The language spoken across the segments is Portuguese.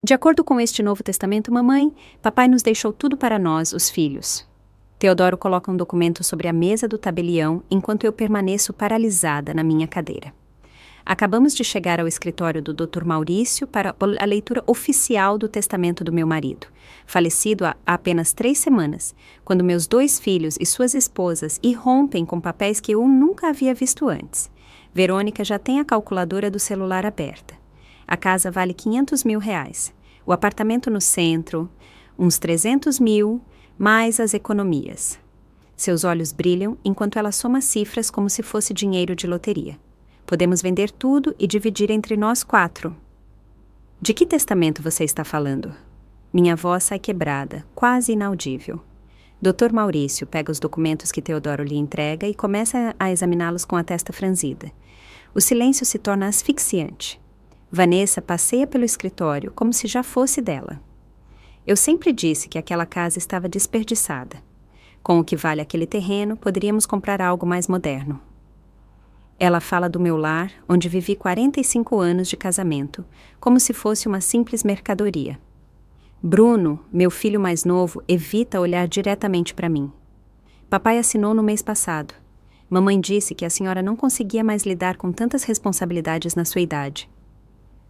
De acordo com este Novo Testamento, mamãe, papai nos deixou tudo para nós, os filhos. Teodoro coloca um documento sobre a mesa do tabelião enquanto eu permaneço paralisada na minha cadeira. Acabamos de chegar ao escritório do Dr. Maurício para a leitura oficial do testamento do meu marido, falecido há apenas 3 semanas, quando meus 2 filhos e suas esposas irrompem com papéis que eu nunca havia visto antes. Verônica já tem a calculadora do celular aberta. A casa vale R$500 mil. O apartamento no centro, uns 300 mil, mais as economias. Seus olhos brilham enquanto ela soma cifras como se fosse dinheiro de loteria. Podemos vender tudo e dividir entre nós 4. De que testamento você está falando? Minha voz sai quebrada, quase inaudível. Dr. Maurício pega os documentos que Teodoro lhe entrega e começa a examiná-los com a testa franzida. O silêncio se torna asfixiante. Vanessa passeia pelo escritório como se já fosse dela. Eu sempre disse que aquela casa estava desperdiçada. Com o que vale aquele terreno, poderíamos comprar algo mais moderno. Ela fala do meu lar, onde vivi 45 anos de casamento, como se fosse uma simples mercadoria. Bruno, meu filho mais novo, evita olhar diretamente para mim. Papai assinou no mês passado. Mamãe disse que a senhora não conseguia mais lidar com tantas responsabilidades na sua idade.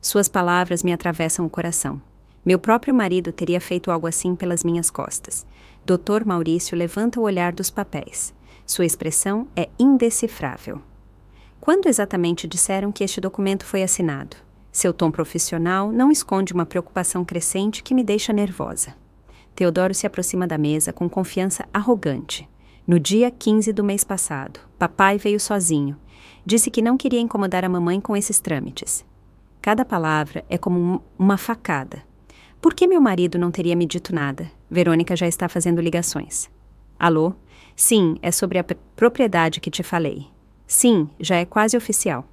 Suas palavras me atravessam o coração. Meu próprio marido teria feito algo assim pelas minhas costas. Dr. Maurício levanta o olhar dos papéis. Sua expressão é indecifrável. Quando exatamente disseram que este documento foi assinado? Seu tom profissional não esconde uma preocupação crescente que me deixa nervosa. Teodoro se aproxima da mesa com confiança arrogante. No dia 15 do mês passado, papai veio sozinho. Disse que não queria incomodar a mamãe com esses trâmites. Cada palavra é como uma facada. Por que meu marido não teria me dito nada? Verônica já está fazendo ligações. Alô? Sim, é sobre a propriedade que te falei. Sim, já é quase oficial.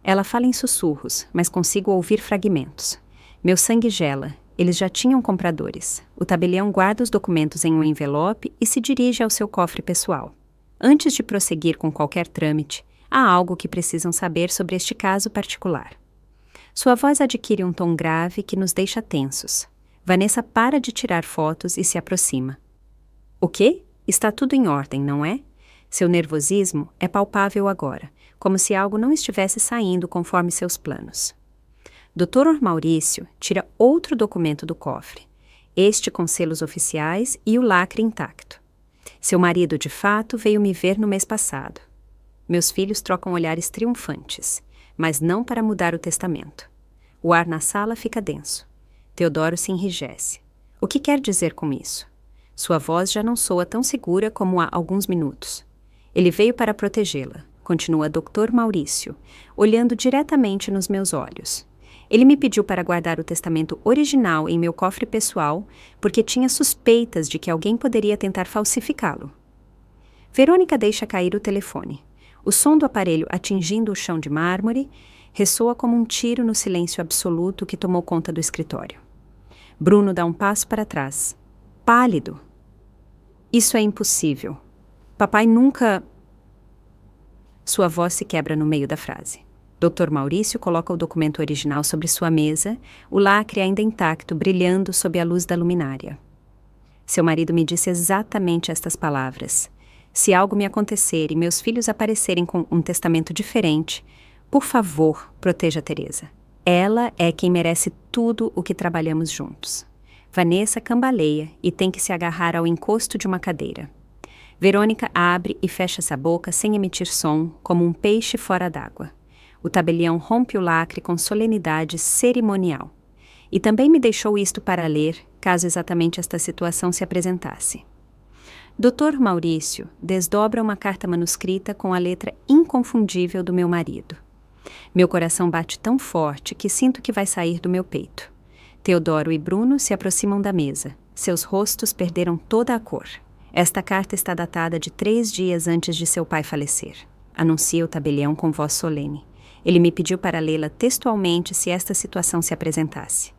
Ela fala em sussurros, mas consigo ouvir fragmentos. Meu sangue gela. Eles já tinham compradores. O tabelião guarda os documentos em um envelope e se dirige ao seu cofre pessoal. Antes de prosseguir com qualquer trâmite, há algo que precisam saber sobre este caso particular. Sua voz adquire um tom grave que nos deixa tensos. Vanessa para de tirar fotos e se aproxima. O quê? Está tudo em ordem, não é? Seu nervosismo é palpável agora, como se algo não estivesse saindo conforme seus planos. Dr. Maurício tira outro documento do cofre, este com selos oficiais e o lacre intacto. Seu marido, de fato, veio me ver no mês passado. Meus filhos trocam olhares triunfantes, mas não para mudar o testamento. O ar na sala fica denso. Teodoro se enrijece. O que quer dizer com isso? Sua voz já não soa tão segura como há alguns minutos. Ele veio para protegê-la, continua Dr. Maurício, olhando diretamente nos meus olhos. Ele me pediu para guardar o testamento original em meu cofre pessoal porque tinha suspeitas de que alguém poderia tentar falsificá-lo. Verônica deixa cair o telefone. O som do aparelho atingindo o chão de mármore ressoa como um tiro no silêncio absoluto que tomou conta do escritório. Bruno dá um passo para trás, pálido. Isso é impossível. Papai nunca... Sua voz se quebra no meio da frase. Dr. Maurício coloca o documento original sobre sua mesa, o lacre ainda intacto, brilhando sob a luz da luminária. Seu marido me disse exatamente estas palavras. Se algo me acontecer e meus filhos aparecerem com um testamento diferente, por favor, proteja Teresa. Ela é quem merece tudo o que trabalhamos juntos. Vanessa cambaleia e tem que se agarrar ao encosto de uma cadeira. Verônica abre e fecha essa boca sem emitir som, como um peixe fora d'água. O tabelião rompe o lacre com solenidade cerimonial. E também me deixou isto para ler, caso exatamente esta situação se apresentasse. Dr. Maurício desdobra uma carta manuscrita com a letra inconfundível do meu marido. Meu coração bate tão forte que sinto que vai sair do meu peito. Teodoro e Bruno se aproximam da mesa. Seus rostos perderam toda a cor. Esta carta está datada de 3 dias antes de seu pai falecer. Anuncia o tabelião com voz solene. Ele me pediu para lê-la textualmente se esta situação se apresentasse.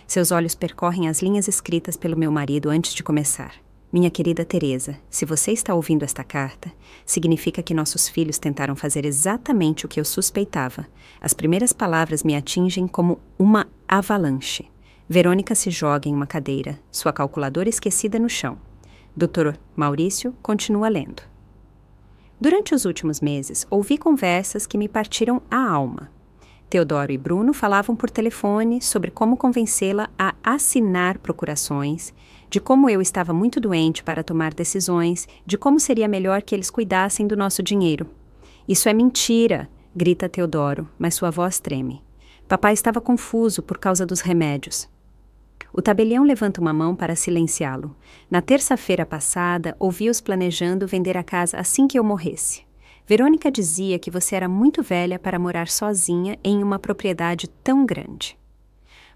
Seus olhos percorrem as linhas escritas pelo meu marido antes de começar. Minha querida Teresa, se você está ouvindo esta carta, significa que nossos filhos tentaram fazer exatamente o que eu suspeitava. As primeiras palavras me atingem como uma avalanche. Verônica se joga em uma cadeira, sua calculadora esquecida no chão. Dr. Maurício continua lendo. Durante os últimos meses, ouvi conversas que me partiram a alma. Teodoro e Bruno falavam por telefone sobre como convencê-la a assinar procurações, de como eu estava muito doente para tomar decisões, de como seria melhor que eles cuidassem do nosso dinheiro. Isso é mentira, grita Teodoro, mas sua voz treme. Papai estava confuso por causa dos remédios. O tabelião levanta uma mão para silenciá-lo. Na terça-feira passada, ouvi-os planejando vender a casa assim que eu morresse. Verônica dizia que você era muito velha para morar sozinha em uma propriedade tão grande.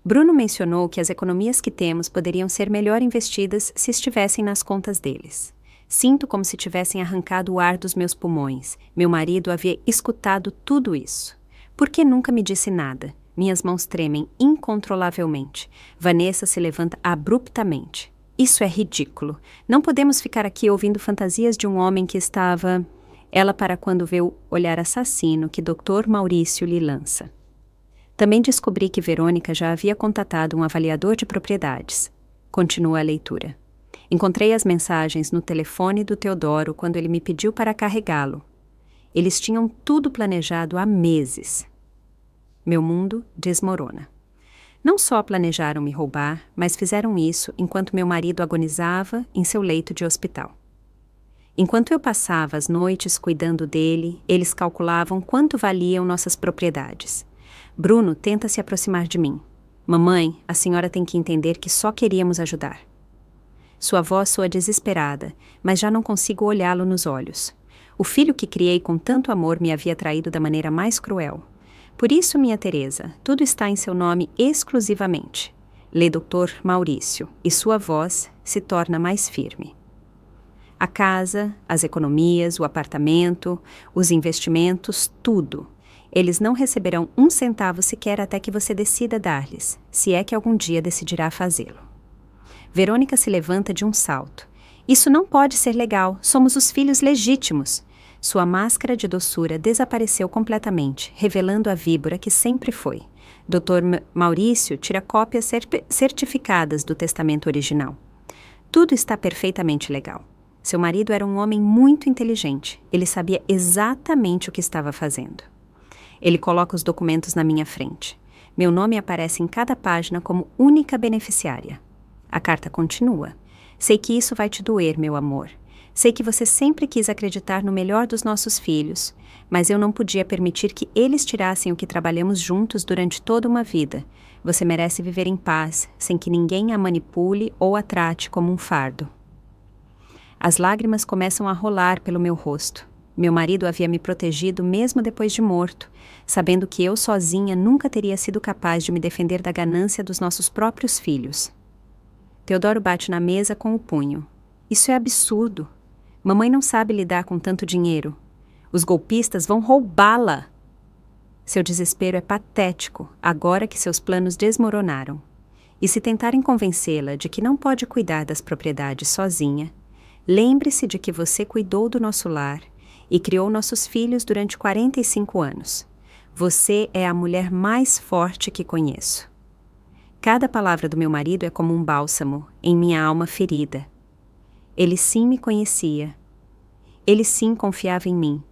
Bruno mencionou que as economias que temos poderiam ser melhor investidas se estivessem nas contas deles. Sinto como se tivessem arrancado o ar dos meus pulmões. Meu marido havia escutado tudo isso. Por que nunca me disse nada? Minhas mãos tremem incontrolavelmente. Vanessa se levanta abruptamente. Isso é ridículo. Não podemos ficar aqui ouvindo fantasias de um homem que estava... Ela para quando vê o olhar assassino que Dr. Maurício lhe lança. Também descobri que Verônica já havia contatado um avaliador de propriedades. Continua a leitura. Encontrei as mensagens no telefone do Teodoro quando ele me pediu para carregá-lo. Eles tinham tudo planejado há meses. Meu mundo desmorona. Não só planejaram me roubar, mas fizeram isso enquanto meu marido agonizava em seu leito de hospital. Enquanto eu passava as noites cuidando dele, eles calculavam quanto valiam nossas propriedades. Bruno tenta se aproximar de mim. Mamãe, a senhora tem que entender que só queríamos ajudar. Sua voz soa desesperada, mas já não consigo olhá-lo nos olhos. O filho que criei com tanto amor me havia traído da maneira mais cruel. Por isso, minha Teresa, tudo está em seu nome exclusivamente. Lê Dr. Maurício, e sua voz se torna mais firme. A casa, as economias, o apartamento, os investimentos, tudo. Eles não receberão um centavo sequer até que você decida dar-lhes, se é que algum dia decidirá fazê-lo. Verônica se levanta de um salto. Isso não pode ser legal, somos os filhos legítimos. Sua máscara de doçura desapareceu completamente, revelando a víbora que sempre foi. Dr. Maurício tira cópias certificadas do testamento original. Tudo está perfeitamente legal. Seu marido era um homem muito inteligente. Ele sabia exatamente o que estava fazendo. Ele coloca os documentos na minha frente. Meu nome aparece em cada página como única beneficiária. A carta continua. Sei que isso vai te doer, meu amor. Sei que você sempre quis acreditar no melhor dos nossos filhos, mas eu não podia permitir que eles tirassem o que trabalhamos juntos durante toda uma vida. Você merece viver em paz, sem que ninguém a manipule ou a trate como um fardo. As lágrimas começam a rolar pelo meu rosto. Meu marido havia me protegido mesmo depois de morto, sabendo que eu sozinha nunca teria sido capaz de me defender da ganância dos nossos próprios filhos. Teodoro bate na mesa com o punho. Isso é absurdo. Mamãe não sabe lidar com tanto dinheiro. Os golpistas vão roubá-la. Seu desespero é patético, agora que seus planos desmoronaram. E se tentarem convencê-la de que não pode cuidar das propriedades sozinha, lembre-se de que você cuidou do nosso lar e criou nossos filhos durante 45 anos. Você é a mulher mais forte que conheço. Cada palavra do meu marido é como um bálsamo em minha alma ferida. Ele sim me conhecia. Ele sim confiava em mim.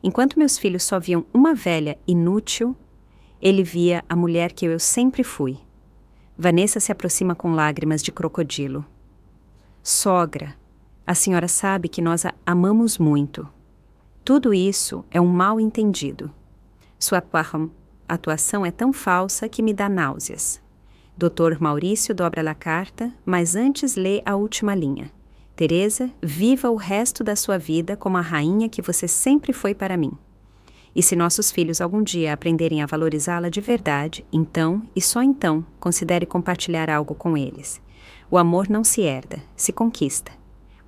Enquanto meus filhos só viam uma velha inútil, ele via a mulher que eu sempre fui. Vanessa se aproxima com lágrimas de crocodilo. Sogra, a senhora sabe que nós a amamos muito. Tudo isso é um mal-entendido. Sua atuação é tão falsa que me dá náuseas. Dr. Maurício dobra a carta, mas antes lê a última linha. Teresa, viva o resto da sua vida como a rainha que você sempre foi para mim. E se nossos filhos algum dia aprenderem a valorizá-la de verdade, então, e só então, considere compartilhar algo com eles. O amor não se herda, se conquista.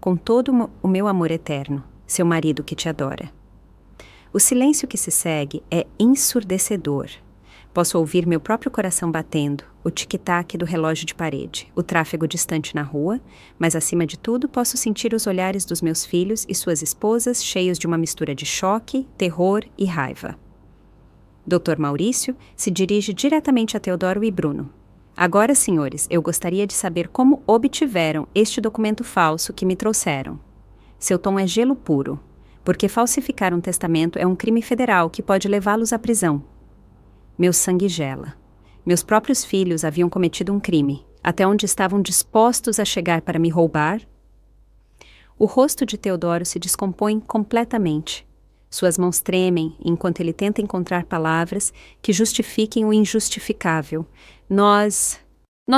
Com todo o meu amor eterno, seu marido que te adora. O silêncio que se segue é ensurdecedor. Posso ouvir meu próprio coração batendo, o tic-tac do relógio de parede, o tráfego distante na rua, mas acima de tudo posso sentir os olhares dos meus filhos e suas esposas cheios de uma mistura de choque, terror e raiva. Dr. Maurício se dirige diretamente a Teodoro e Bruno. Agora, senhores, eu gostaria de saber como obtiveram este documento falso que me trouxeram. Seu tom é gelo puro, porque falsificar um testamento é um crime federal que pode levá-los à prisão. Meu sangue gela. Meus próprios filhos haviam cometido um crime, até onde estavam dispostos a chegar para me roubar. O rosto de Teodoro se descompõe completamente. Suas mãos tremem enquanto ele tenta encontrar palavras que justifiquem o injustificável. Nós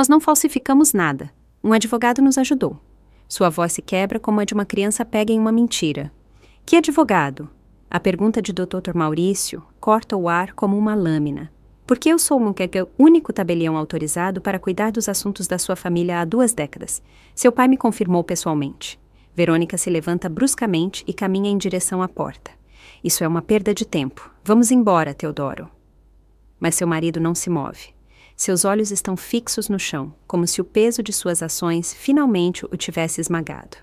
não falsificamos nada. Um advogado nos ajudou. Sua voz se quebra como a de uma criança pega em uma mentira. Que advogado? A pergunta de Dr. Maurício corta o ar como uma lâmina. Porque eu sou o único tabelião autorizado para cuidar dos assuntos da sua família há 2 décadas. Seu pai me confirmou pessoalmente. Verônica se levanta bruscamente e caminha em direção à porta. Isso é uma perda de tempo. Vamos embora, Teodoro. Mas seu marido não se move. Seus olhos estão fixos no chão, como se o peso de suas ações finalmente o tivesse esmagado.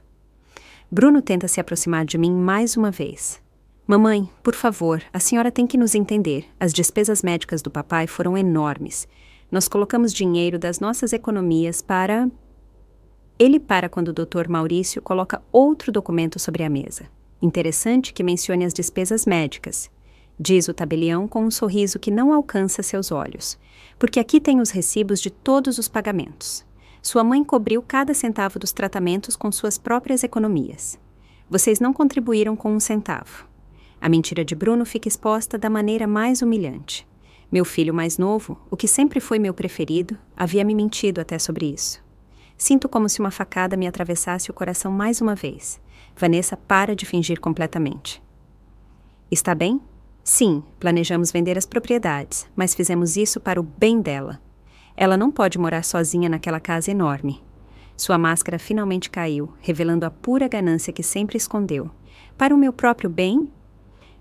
Bruno tenta se aproximar de mim mais uma vez. Mamãe, por favor, a senhora tem que nos entender. As despesas médicas do papai foram enormes. Nós colocamos dinheiro das nossas economias para... Ele para quando o Dr. Maurício coloca outro documento sobre a mesa. Interessante que mencione as despesas médicas, diz o tabelião com um sorriso que não alcança seus olhos, porque aqui tem os recibos de todos os pagamentos. Sua mãe cobriu cada centavo dos tratamentos com suas próprias economias. Vocês não contribuíram com 1 centavo. A mentira de Bruno fica exposta da maneira mais humilhante. Meu filho mais novo, o que sempre foi meu preferido, havia me mentido até sobre isso. Sinto como se uma facada me atravessasse o coração mais uma vez. Vanessa para de fingir completamente. Está bem? Sim, planejamos vender as propriedades, mas fizemos isso para o bem dela. Ela não pode morar sozinha naquela casa enorme. Sua máscara finalmente caiu, revelando a pura ganância que sempre escondeu. Para o meu próprio bem?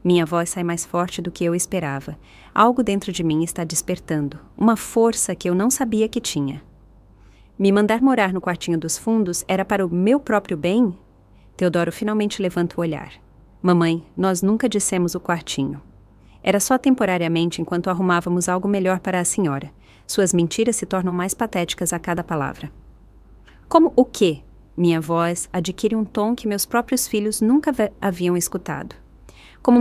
Minha voz sai mais forte do que eu esperava. Algo dentro de mim está despertando, uma força que eu não sabia que tinha. Me mandar morar no quartinho dos fundos era para o meu próprio bem? Teodoro finalmente levanta o olhar. Mamãe, nós nunca dissemos o quartinho. Era só temporariamente enquanto arrumávamos algo melhor para a senhora. Suas mentiras se tornam mais patéticas a cada palavra. Como o quê? Minha voz adquire um tom que meus próprios filhos nunca haviam escutado. Como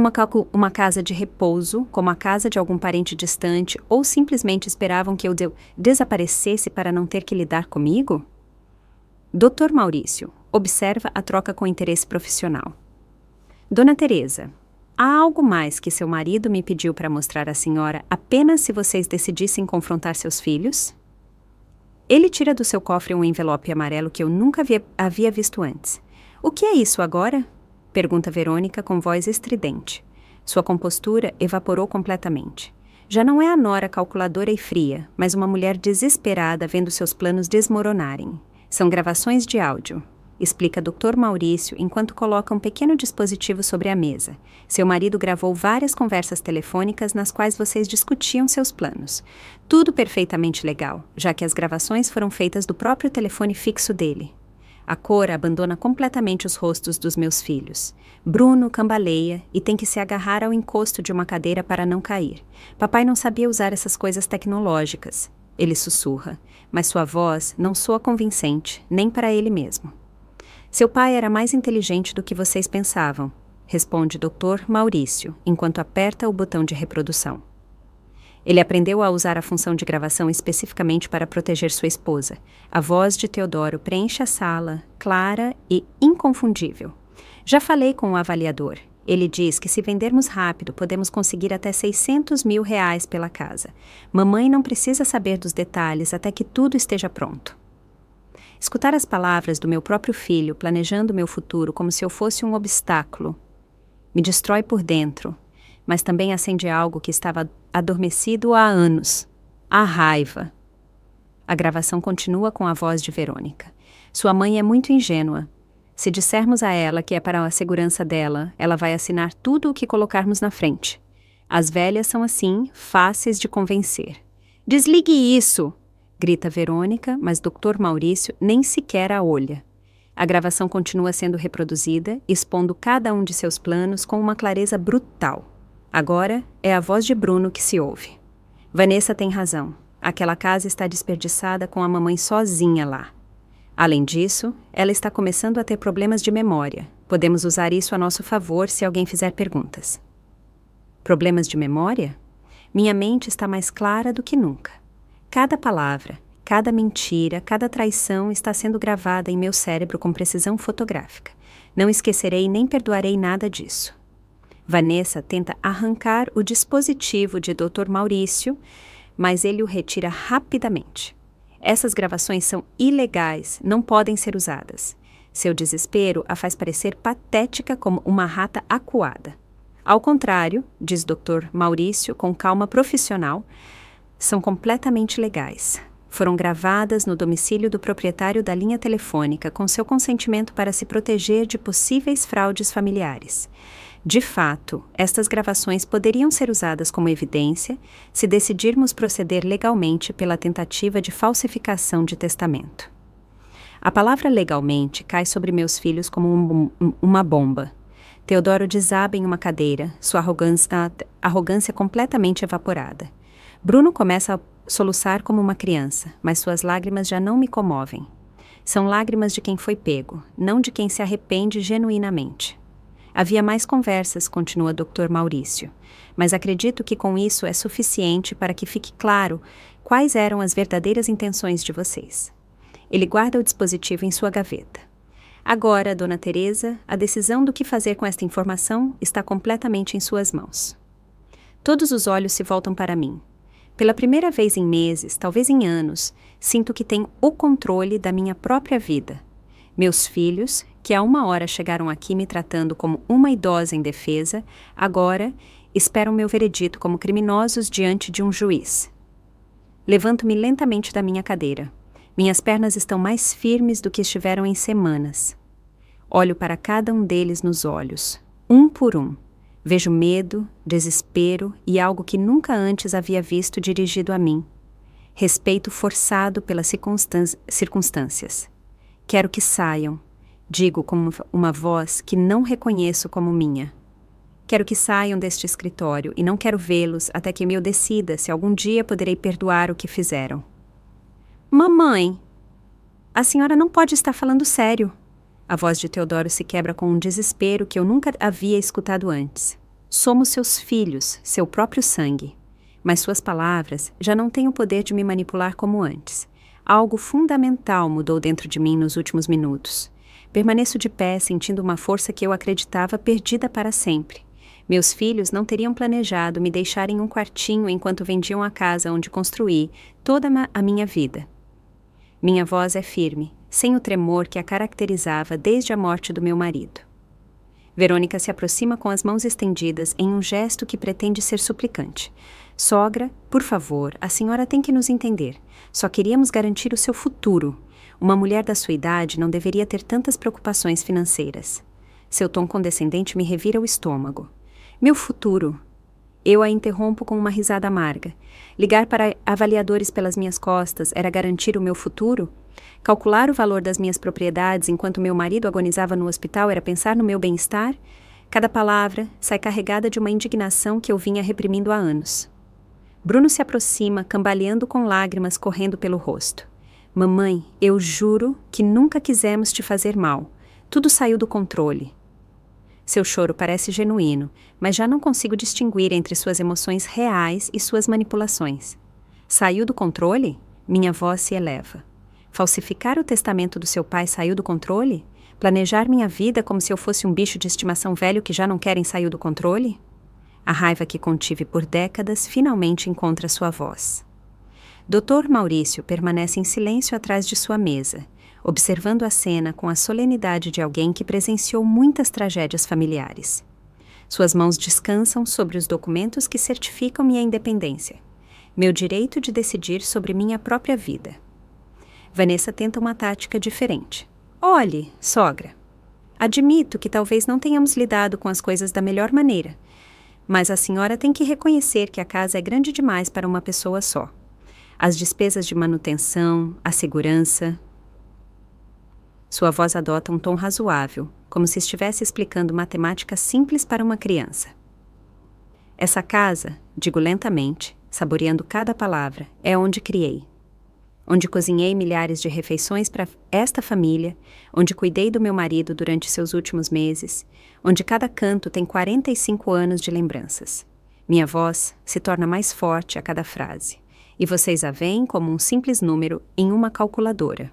uma casa de repouso, como a casa de algum parente distante, ou simplesmente esperavam que eu desaparecesse para não ter que lidar comigo? Dr. Maurício, observa a troca com interesse profissional. Dona Teresa, há algo mais que seu marido me pediu para mostrar à senhora apenas se vocês decidissem confrontar seus filhos? Ele tira do seu cofre um envelope amarelo que eu nunca havia visto antes. O que é isso agora? Pergunta Verônica com voz estridente. Sua compostura evaporou completamente. Já não é a nora calculadora e fria, mas uma mulher desesperada vendo seus planos desmoronarem. São gravações de áudio, explica Dr. Maurício enquanto coloca um pequeno dispositivo sobre a mesa. Seu marido gravou várias conversas telefônicas nas quais vocês discutiam seus planos. Tudo perfeitamente legal, já que as gravações foram feitas do próprio telefone fixo dele. A cor abandona completamente os rostos dos meus filhos. Bruno cambaleia e tem que se agarrar ao encosto de uma cadeira para não cair. Papai não sabia usar essas coisas tecnológicas. Ele sussurra, mas sua voz não soa convincente, nem para ele mesmo. Seu pai era mais inteligente do que vocês pensavam, responde Dr. Maurício, enquanto aperta o botão de reprodução. Ele aprendeu a usar a função de gravação especificamente para proteger sua esposa. A voz de Teodoro preenche a sala, clara e inconfundível. Já falei com o avaliador. Ele diz que se vendermos rápido, podemos conseguir até R$600 mil pela casa. Mamãe não precisa saber dos detalhes até que tudo esteja pronto. Escutar as palavras do meu próprio filho planejando meu futuro como se eu fosse um obstáculo me destrói por dentro, mas também acende algo que estava adormecido há anos. A raiva. A gravação continua com a voz de Verônica. Sua mãe é muito ingênua. Se dissermos a ela que é para a segurança dela, ela vai assinar tudo o que colocarmos na frente. As velhas são assim, fáceis de convencer. Desligue isso! Grita Verônica, mas Dr. Maurício nem sequer a olha. A gravação continua sendo reproduzida, expondo cada um de seus planos com uma clareza brutal. Agora é a voz de Bruno que se ouve. Vanessa tem razão. Aquela casa está desperdiçada com a mamãe sozinha lá. Além disso, ela está começando a ter problemas de memória. Podemos usar isso a nosso favor se alguém fizer perguntas. Problemas de memória? Minha mente está mais clara do que nunca. Cada palavra, cada mentira, cada traição está sendo gravada em meu cérebro com precisão fotográfica. Não esquecerei nem perdoarei nada disso. Vanessa tenta arrancar o dispositivo de Dr. Maurício, mas ele o retira rapidamente. Essas gravações são ilegais, não podem ser usadas. Seu desespero a faz parecer patética como uma rata acuada. Ao contrário, diz Dr. Maurício com calma profissional, são completamente legais. Foram gravadas no domicílio do proprietário da linha telefônica com seu consentimento para se proteger de possíveis fraudes familiares. De fato, estas gravações poderiam ser usadas como evidência se decidirmos proceder legalmente pela tentativa de falsificação de testamento. A palavra legalmente cai sobre meus filhos como uma bomba. Teodoro desaba em uma cadeira, sua arrogância completamente evaporada. Bruno começa a soluçar como uma criança, mas suas lágrimas já não me comovem. São lágrimas de quem foi pego, não de quem se arrepende genuinamente. Havia mais conversas, continua Dr. Maurício, mas acredito que com isso é suficiente para que fique claro quais eram as verdadeiras intenções de vocês. Ele guarda o dispositivo em sua gaveta. Agora, Dona Teresa, a decisão do que fazer com esta informação está completamente em suas mãos. Todos os olhos se voltam para mim. Pela primeira vez em meses, talvez em anos, sinto que tenho o controle da minha própria vida. Meus filhos, que há uma hora chegaram aqui me tratando como uma idosa indefesa, agora esperam meu veredito como criminosos diante de um juiz. Levanto-me lentamente da minha cadeira. Minhas pernas estão mais firmes do que estiveram em semanas. Olho para cada um deles nos olhos, um por um. Vejo medo, desespero e algo que nunca antes havia visto dirigido a mim. Respeito forçado pelas circunstâncias. Quero que saiam, digo com uma voz que não reconheço como minha. Quero que saiam deste escritório e não quero vê-los até que eu decida se algum dia poderei perdoar o que fizeram. Mamãe, a senhora não pode estar falando sério. A voz de Teodoro se quebra com um desespero que eu nunca havia escutado antes. Somos seus filhos, seu próprio sangue. Mas suas palavras já não têm o poder de me manipular como antes. Algo fundamental mudou dentro de mim nos últimos minutos. Permaneço de pé, sentindo uma força que eu acreditava perdida para sempre. Meus filhos não teriam planejado me deixar em um quartinho enquanto vendiam a casa onde construí toda a minha vida. Minha voz é firme, sem o tremor que a caracterizava desde a morte do meu marido. Verônica se aproxima com as mãos estendidas em um gesto que pretende ser suplicante. Sogra, por favor, a senhora tem que nos entender. Só queríamos garantir o seu futuro. Uma mulher da sua idade não deveria ter tantas preocupações financeiras. Seu tom condescendente me revira o estômago. Meu futuro. Eu a interrompo com uma risada amarga. Ligar para avaliadores pelas minhas costas era garantir o meu futuro? Calcular o valor das minhas propriedades enquanto meu marido agonizava no hospital era pensar no meu bem-estar? Cada palavra sai carregada de uma indignação que eu vinha reprimindo há anos. Bruno se aproxima, cambaleando com lágrimas correndo pelo rosto. Mamãe, eu juro que nunca quisemos te fazer mal. Tudo saiu do controle. Seu choro parece genuíno, mas já não consigo distinguir entre suas emoções reais e suas manipulações. Saiu do controle? Minha voz se eleva. Falsificar o testamento do seu pai saiu do controle? Planejar minha vida como se eu fosse um bicho de estimação velho que já não querem sair do controle? A raiva que contive por décadas finalmente encontra sua voz. Dr. Maurício permanece em silêncio atrás de sua mesa, observando a cena com a solenidade de alguém que presenciou muitas tragédias familiares. Suas mãos descansam sobre os documentos que certificam minha independência, meu direito de decidir sobre minha própria vida. Vanessa tenta uma tática diferente. Olhe, sogra, admito que talvez não tenhamos lidado com as coisas da melhor maneira, mas a senhora tem que reconhecer que a casa é grande demais para uma pessoa só. As despesas de manutenção, a segurança. Sua voz adota um tom razoável, como se estivesse explicando matemática simples para uma criança. Essa casa, digo lentamente, saboreando cada palavra, é onde criei. Onde cozinhei milhares de refeições para esta família, onde cuidei do meu marido durante seus últimos meses, onde cada canto tem 45 anos de lembranças. Minha voz se torna mais forte a cada frase, e vocês a veem como um simples número em uma calculadora.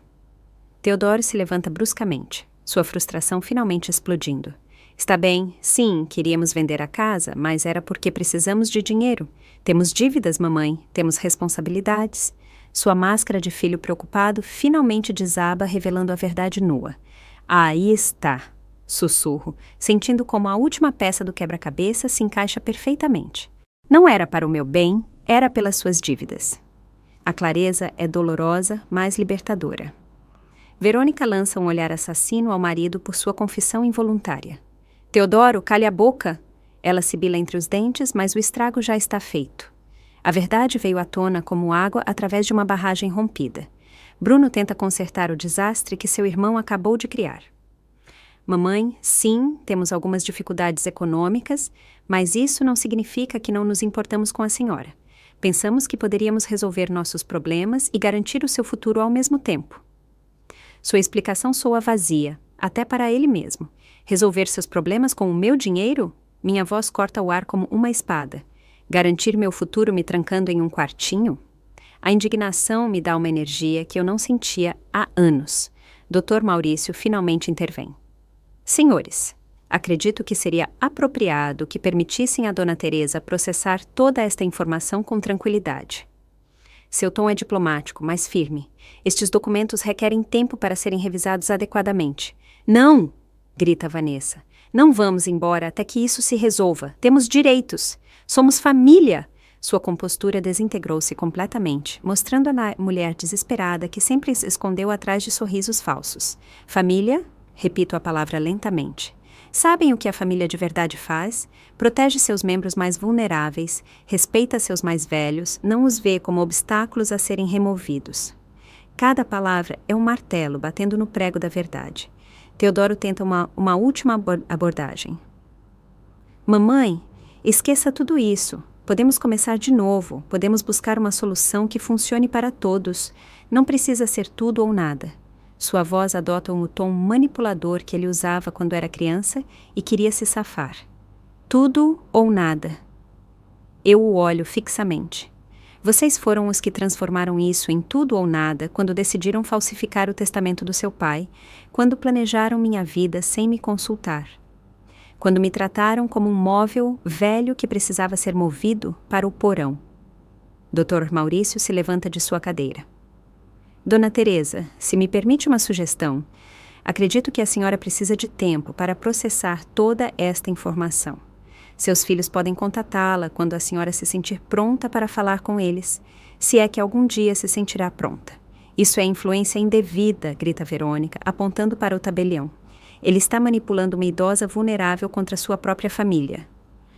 Teodoro se levanta bruscamente, sua frustração finalmente explodindo. Está bem, sim, queríamos vender a casa, mas era porque precisamos de dinheiro. Temos dívidas, mamãe, temos responsabilidades. Sua máscara de filho preocupado finalmente desaba, revelando a verdade nua. Aí está, sussurro, sentindo como a última peça do quebra-cabeça se encaixa perfeitamente. Não era para o meu bem, era pelas suas dívidas. A clareza é dolorosa, mas libertadora. Verônica lança um olhar assassino ao marido por sua confissão involuntária. Teodoro, cale a boca! Ela sibila entre os dentes, mas o estrago já está feito. A verdade veio à tona como água através de uma barragem rompida. Bruno tenta consertar o desastre que seu irmão acabou de criar. Mamãe, sim, temos algumas dificuldades econômicas, mas isso não significa que não nos importamos com a senhora. Pensamos que poderíamos resolver nossos problemas e garantir o seu futuro ao mesmo tempo. Sua explicação soa vazia, até para ele mesmo. Resolver seus problemas com o meu dinheiro? Minha voz corta o ar como uma espada. Garantir meu futuro me trancando em um quartinho? A indignação me dá uma energia que eu não sentia há anos. Dr. Maurício finalmente intervém. Senhores, acredito que seria apropriado que permitissem a Dona Teresa processar toda esta informação com tranquilidade. Seu tom é diplomático, mas firme. Estes documentos requerem tempo para serem revisados adequadamente. Não! Grita Vanessa. Não vamos embora até que isso se resolva. Temos direitos. Somos família! Sua compostura desintegrou-se completamente, mostrando a mulher desesperada que sempre se escondeu atrás de sorrisos falsos. Família? Repito a palavra lentamente. Sabem o que a família de verdade faz? Protege seus membros mais vulneráveis, respeita seus mais velhos, não os vê como obstáculos a serem removidos. Cada palavra é um martelo batendo no prego da verdade. Teodoro tenta uma última abordagem. Mamãe, esqueça tudo isso. Podemos começar de novo. Podemos buscar uma solução que funcione para todos. Não precisa ser tudo ou nada. Sua voz adota um tom manipulador que ele usava quando era criança e queria se safar. Tudo ou nada. Eu o olho fixamente. Vocês foram os que transformaram isso em tudo ou nada quando decidiram falsificar o testamento do seu pai, quando planejaram minha vida sem me consultar. Quando me trataram como um móvel velho que precisava ser movido para o porão. Dr. Maurício se levanta de sua cadeira. Dona Teresa, se me permite uma sugestão, acredito que a senhora precisa de tempo para processar toda esta informação. Seus filhos podem contatá-la quando a senhora se sentir pronta para falar com eles, se é que algum dia se sentirá pronta. Isso é influência indevida, grita Verônica, apontando para o tabelião. Ele está manipulando uma idosa vulnerável contra sua própria família.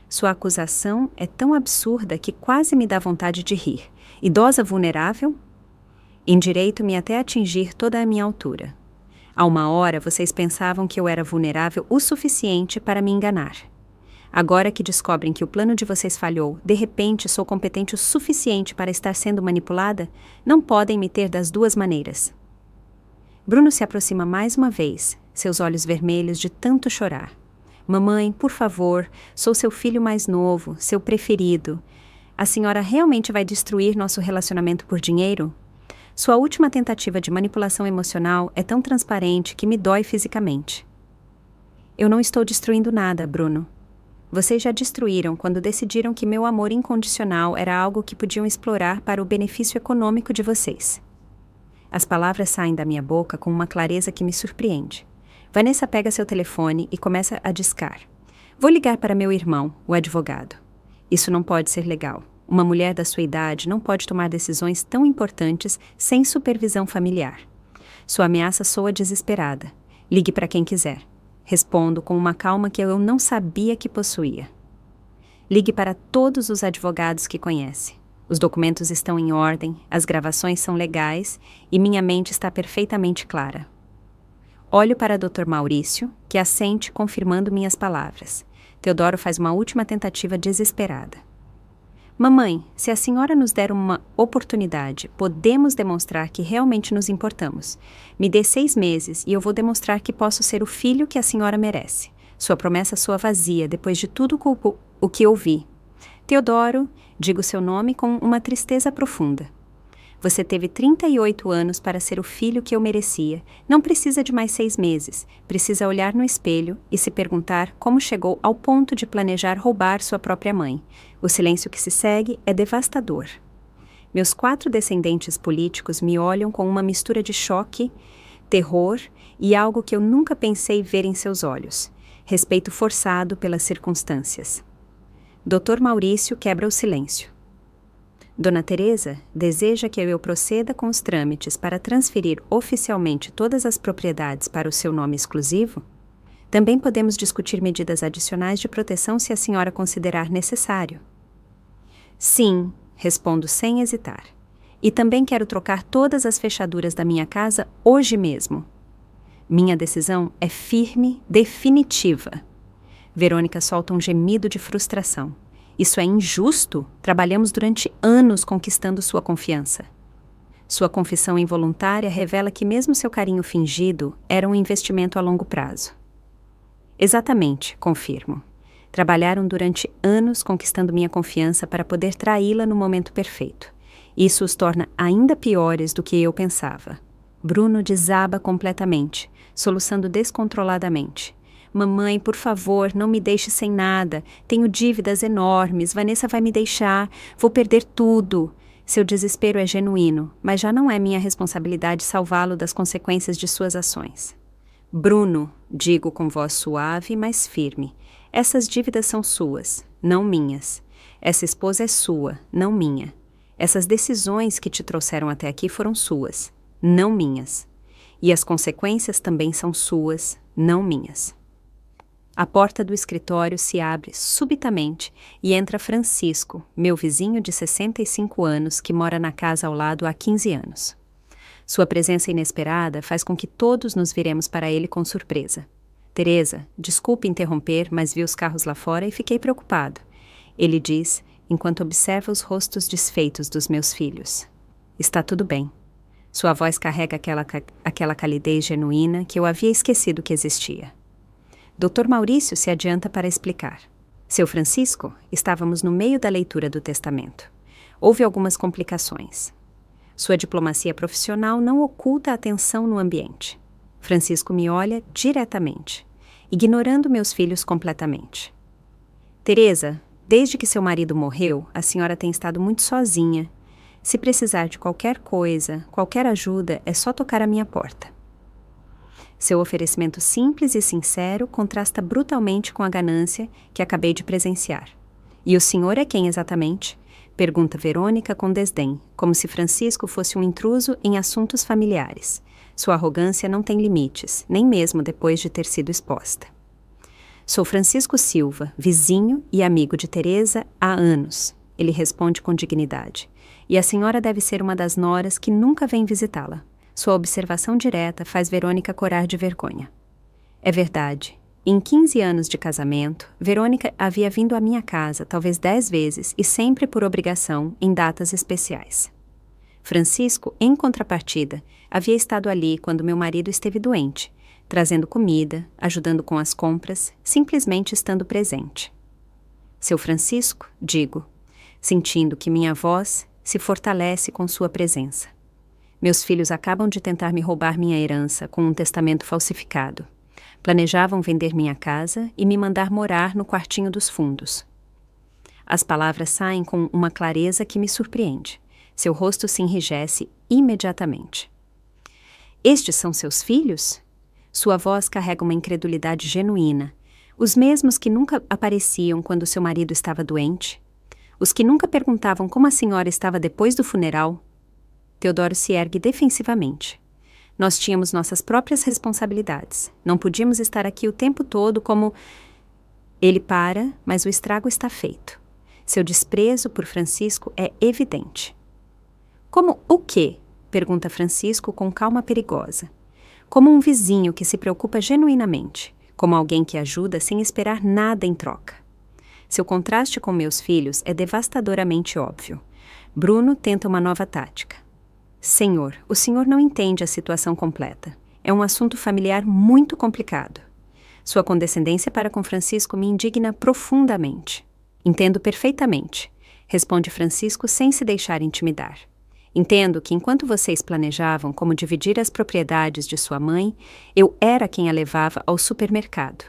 Sua acusação é tão absurda que quase me dá vontade de rir. Idosa vulnerável? Endireito-me até atingir toda a minha altura. Há uma hora vocês pensavam que eu era vulnerável o suficiente para me enganar. Agora que descobrem que o plano de vocês falhou, de repente sou competente o suficiente para estar sendo manipulada? Não podem me ter das duas maneiras. Bruno se aproxima mais uma vez, seus olhos vermelhos de tanto chorar. Mamãe, por favor, sou seu filho mais novo, seu preferido. A senhora realmente vai destruir nosso relacionamento por dinheiro? Sua última tentativa de manipulação emocional é tão transparente que me dói fisicamente. Eu não estou destruindo nada, Bruno. Vocês já destruíram quando decidiram que meu amor incondicional era algo que podiam explorar para o benefício econômico de vocês. As palavras saem da minha boca com uma clareza que me surpreende. Vanessa pega seu telefone e começa a discar. Vou ligar para meu irmão, o advogado. Isso não pode ser legal. Uma mulher da sua idade não pode tomar decisões tão importantes sem supervisão familiar. Sua ameaça soa desesperada. Ligue para quem quiser. Respondo com uma calma que eu não sabia que possuía. Ligue para todos os advogados que conhece. Os documentos estão em ordem, as gravações são legais e minha mente está perfeitamente clara. Olho para Dr. Maurício, que assente confirmando minhas palavras. Teodoro faz uma última tentativa desesperada. Mamãe, se a senhora nos der uma oportunidade, podemos demonstrar que realmente nos importamos. Me dê 6 meses e eu vou demonstrar que posso ser o filho que a senhora merece. Sua promessa soa vazia depois de tudo o que ouvi. Teodoro, digo seu nome com uma tristeza profunda. Você teve 38 anos para ser o filho que eu merecia. Não precisa de mais 6 meses. Precisa olhar no espelho e se perguntar como chegou ao ponto de planejar roubar sua própria mãe. O silêncio que se segue é devastador. Meus 4 descendentes políticos me olham com uma mistura de choque, terror e algo que eu nunca pensei ver em seus olhos. Respeito forçado pelas circunstâncias. Dr. Maurício quebra o silêncio. Dona Teresa deseja que eu proceda com os trâmites para transferir oficialmente todas as propriedades para o seu nome exclusivo? Também podemos discutir medidas adicionais de proteção se a senhora considerar necessário. Sim, respondo sem hesitar. E também quero trocar todas as fechaduras da minha casa hoje mesmo. Minha decisão é firme, definitiva. Verônica solta um gemido de frustração. Isso é injusto? Trabalhamos durante anos conquistando sua confiança. Sua confissão involuntária revela que mesmo seu carinho fingido era um investimento a longo prazo. Exatamente, confirmo. Trabalharam durante anos conquistando minha confiança para poder traí-la no momento perfeito. Isso os torna ainda piores do que eu pensava. Bruno desaba completamente, soluçando descontroladamente. Mamãe, por favor, não me deixe sem nada. Tenho dívidas enormes. Vanessa vai me deixar. Vou perder tudo. Seu desespero é genuíno, mas já não é minha responsabilidade salvá-lo das consequências de suas ações. Bruno, digo com voz suave, mas firme. Essas dívidas são suas, não minhas. Essa esposa é sua, não minha. Essas decisões que te trouxeram até aqui foram suas, não minhas. E as consequências também são suas, não minhas. A porta do escritório se abre subitamente e entra Francisco, meu vizinho de 65 anos que mora na casa ao lado há 15 anos. Sua presença inesperada faz com que todos nos viremos para ele com surpresa. Teresa, desculpe interromper, mas vi os carros lá fora e fiquei preocupado. Ele diz, enquanto observa os rostos desfeitos dos meus filhos. Está tudo bem. Sua voz carrega aquela calidez genuína que eu havia esquecido que existia. Dr. Maurício se adianta para explicar. Seu Francisco, estávamos no meio da leitura do testamento. Houve algumas complicações. Sua diplomacia profissional não oculta a tensão no ambiente. Francisco me olha diretamente, ignorando meus filhos completamente. Teresa, desde que seu marido morreu, a senhora tem estado muito sozinha. Se precisar de qualquer coisa, qualquer ajuda, é só tocar a minha porta. Seu oferecimento simples e sincero contrasta brutalmente com a ganância que acabei de presenciar. E o senhor é quem exatamente? Pergunta Verônica com desdém, como se Francisco fosse um intruso em assuntos familiares. Sua arrogância não tem limites, nem mesmo depois de ter sido exposta. Sou Francisco Silva, vizinho e amigo de Teresa há anos. Ele responde com dignidade. E a senhora deve ser uma das noras que nunca vem visitá-la. Sua observação direta faz Verônica corar de vergonha. É verdade. Em 15 anos de casamento, Verônica havia vindo à minha casa talvez 10 vezes e sempre por obrigação em datas especiais. Francisco, em contrapartida, havia estado ali quando meu marido esteve doente, trazendo comida, ajudando com as compras, simplesmente estando presente. Seu Francisco, digo, sentindo que minha voz se fortalece com sua presença. Meus filhos acabam de tentar me roubar minha herança com um testamento falsificado. Planejavam vender minha casa e me mandar morar no quartinho dos fundos. As palavras saem com uma clareza que me surpreende. Seu rosto se enrijece imediatamente. Estes são seus filhos? Sua voz carrega uma incredulidade genuína. Os mesmos que nunca apareciam quando seu marido estava doente? Os que nunca perguntavam como a senhora estava depois do funeral? Teodoro se ergue defensivamente. Nós tínhamos nossas próprias responsabilidades. Não podíamos estar aqui o tempo todo como... Ele para, mas o estrago está feito. Seu desprezo por Francisco é evidente. Como o quê? Pergunta Francisco com calma perigosa. Como um vizinho que se preocupa genuinamente. Como alguém que ajuda sem esperar nada em troca. Seu contraste com meus filhos é devastadoramente óbvio. Bruno tenta uma nova tática. Senhor, o senhor não entende a situação completa. É um assunto familiar muito complicado. Sua condescendência para com Francisco me indigna profundamente. Entendo perfeitamente, responde Francisco sem se deixar intimidar. Entendo que enquanto vocês planejavam como dividir as propriedades de sua mãe, eu era quem a levava ao supermercado.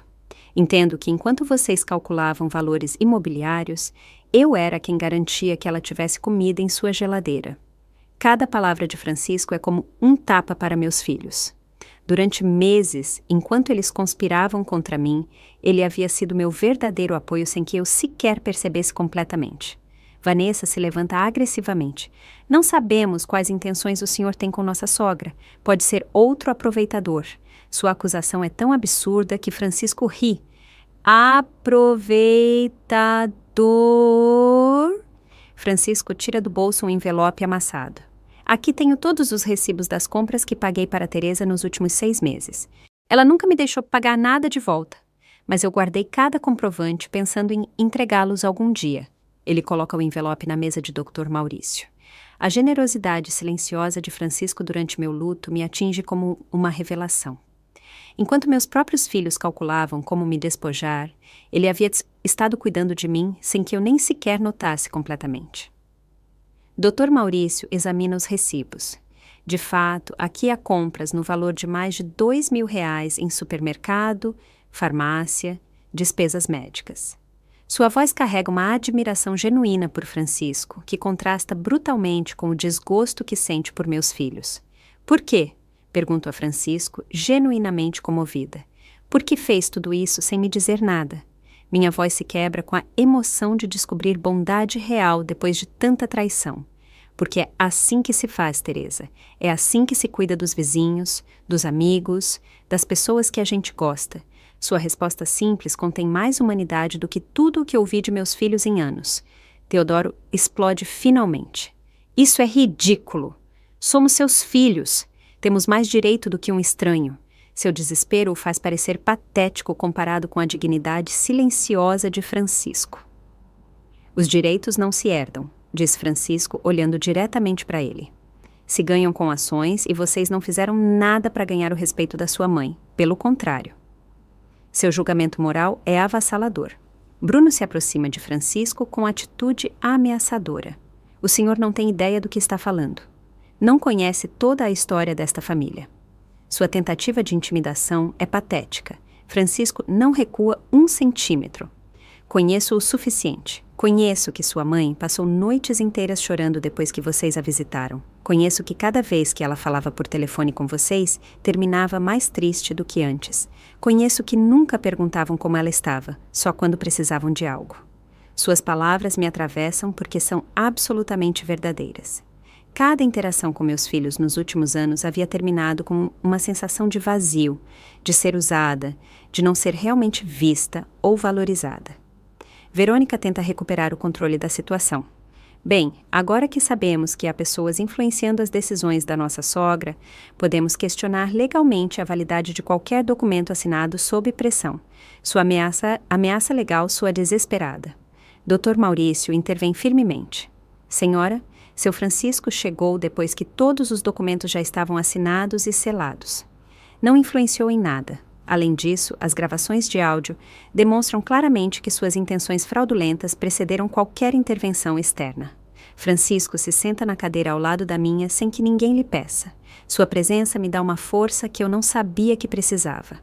Entendo que enquanto vocês calculavam valores imobiliários, eu era quem garantia que ela tivesse comida em sua geladeira. Cada palavra de Francisco é como um tapa para meus filhos. Durante meses, enquanto eles conspiravam contra mim, ele havia sido meu verdadeiro apoio sem que eu sequer percebesse completamente. Vanessa se levanta agressivamente. Não sabemos quais intenções o senhor tem com nossa sogra. Pode ser outro aproveitador. Sua acusação é tão absurda que Francisco ri. Aproveitador? Francisco tira do bolso um envelope amassado. Aqui tenho todos os recibos das compras que paguei para Teresa nos últimos 6 meses. Ela nunca me deixou pagar nada de volta, mas eu guardei cada comprovante pensando em entregá-los algum dia. Ele coloca o envelope na mesa de Dr. Maurício. A generosidade silenciosa de Francisco durante meu luto me atinge como uma revelação. Enquanto meus próprios filhos calculavam como me despojar, ele havia estado cuidando de mim sem que eu nem sequer notasse completamente. Dr. Maurício examina os recibos. De fato, aqui há compras no valor de mais de R$2.000 em supermercado, farmácia, despesas médicas. Sua voz carrega uma admiração genuína por Francisco, que contrasta brutalmente com o desgosto que sente por meus filhos. Por quê? Pergunto a Francisco, genuinamente comovida. Por que fez tudo isso sem me dizer nada? Minha voz se quebra com a emoção de descobrir bondade real depois de tanta traição. Porque é assim que se faz, Teresa. É assim que se cuida dos vizinhos, dos amigos, das pessoas que a gente gosta. Sua resposta simples contém mais humanidade do que tudo o que ouvi de meus filhos em anos. Teodoro explode finalmente. Isso é ridículo. Somos seus filhos. Temos mais direito do que um estranho. Seu desespero o faz parecer patético comparado com a dignidade silenciosa de Francisco. Os direitos não se herdam, diz Francisco, olhando diretamente para ele. Se ganham com ações e vocês não fizeram nada para ganhar o respeito da sua mãe. Pelo contrário. Seu julgamento moral é avassalador. Bruno se aproxima de Francisco com atitude ameaçadora. O senhor não tem ideia do que está falando. Não conhece toda a história desta família. Sua tentativa de intimidação é patética. Francisco não recua 1 centímetro. Conheço o suficiente. Conheço que sua mãe passou noites inteiras chorando depois que vocês a visitaram. Conheço que cada vez que ela falava por telefone com vocês, terminava mais triste do que antes. Conheço que nunca perguntavam como ela estava, só quando precisavam de algo. Suas palavras me atravessam porque são absolutamente verdadeiras. Cada interação com meus filhos nos últimos anos havia terminado com uma sensação de vazio, de ser usada, de não ser realmente vista ou valorizada. Verônica tenta recuperar o controle da situação. Bem, agora que sabemos que há pessoas influenciando as decisões da nossa sogra, podemos questionar legalmente a validade de qualquer documento assinado sob pressão. Sua ameaça legal soa desesperada. Dr. Maurício intervém firmemente. Senhora, seu Francisco chegou depois que todos os documentos já estavam assinados e selados. Não influenciou em nada. Além disso, as gravações de áudio demonstram claramente que suas intenções fraudulentas precederam qualquer intervenção externa. Francisco se senta na cadeira ao lado da minha sem que ninguém lhe peça. Sua presença me dá uma força que eu não sabia que precisava.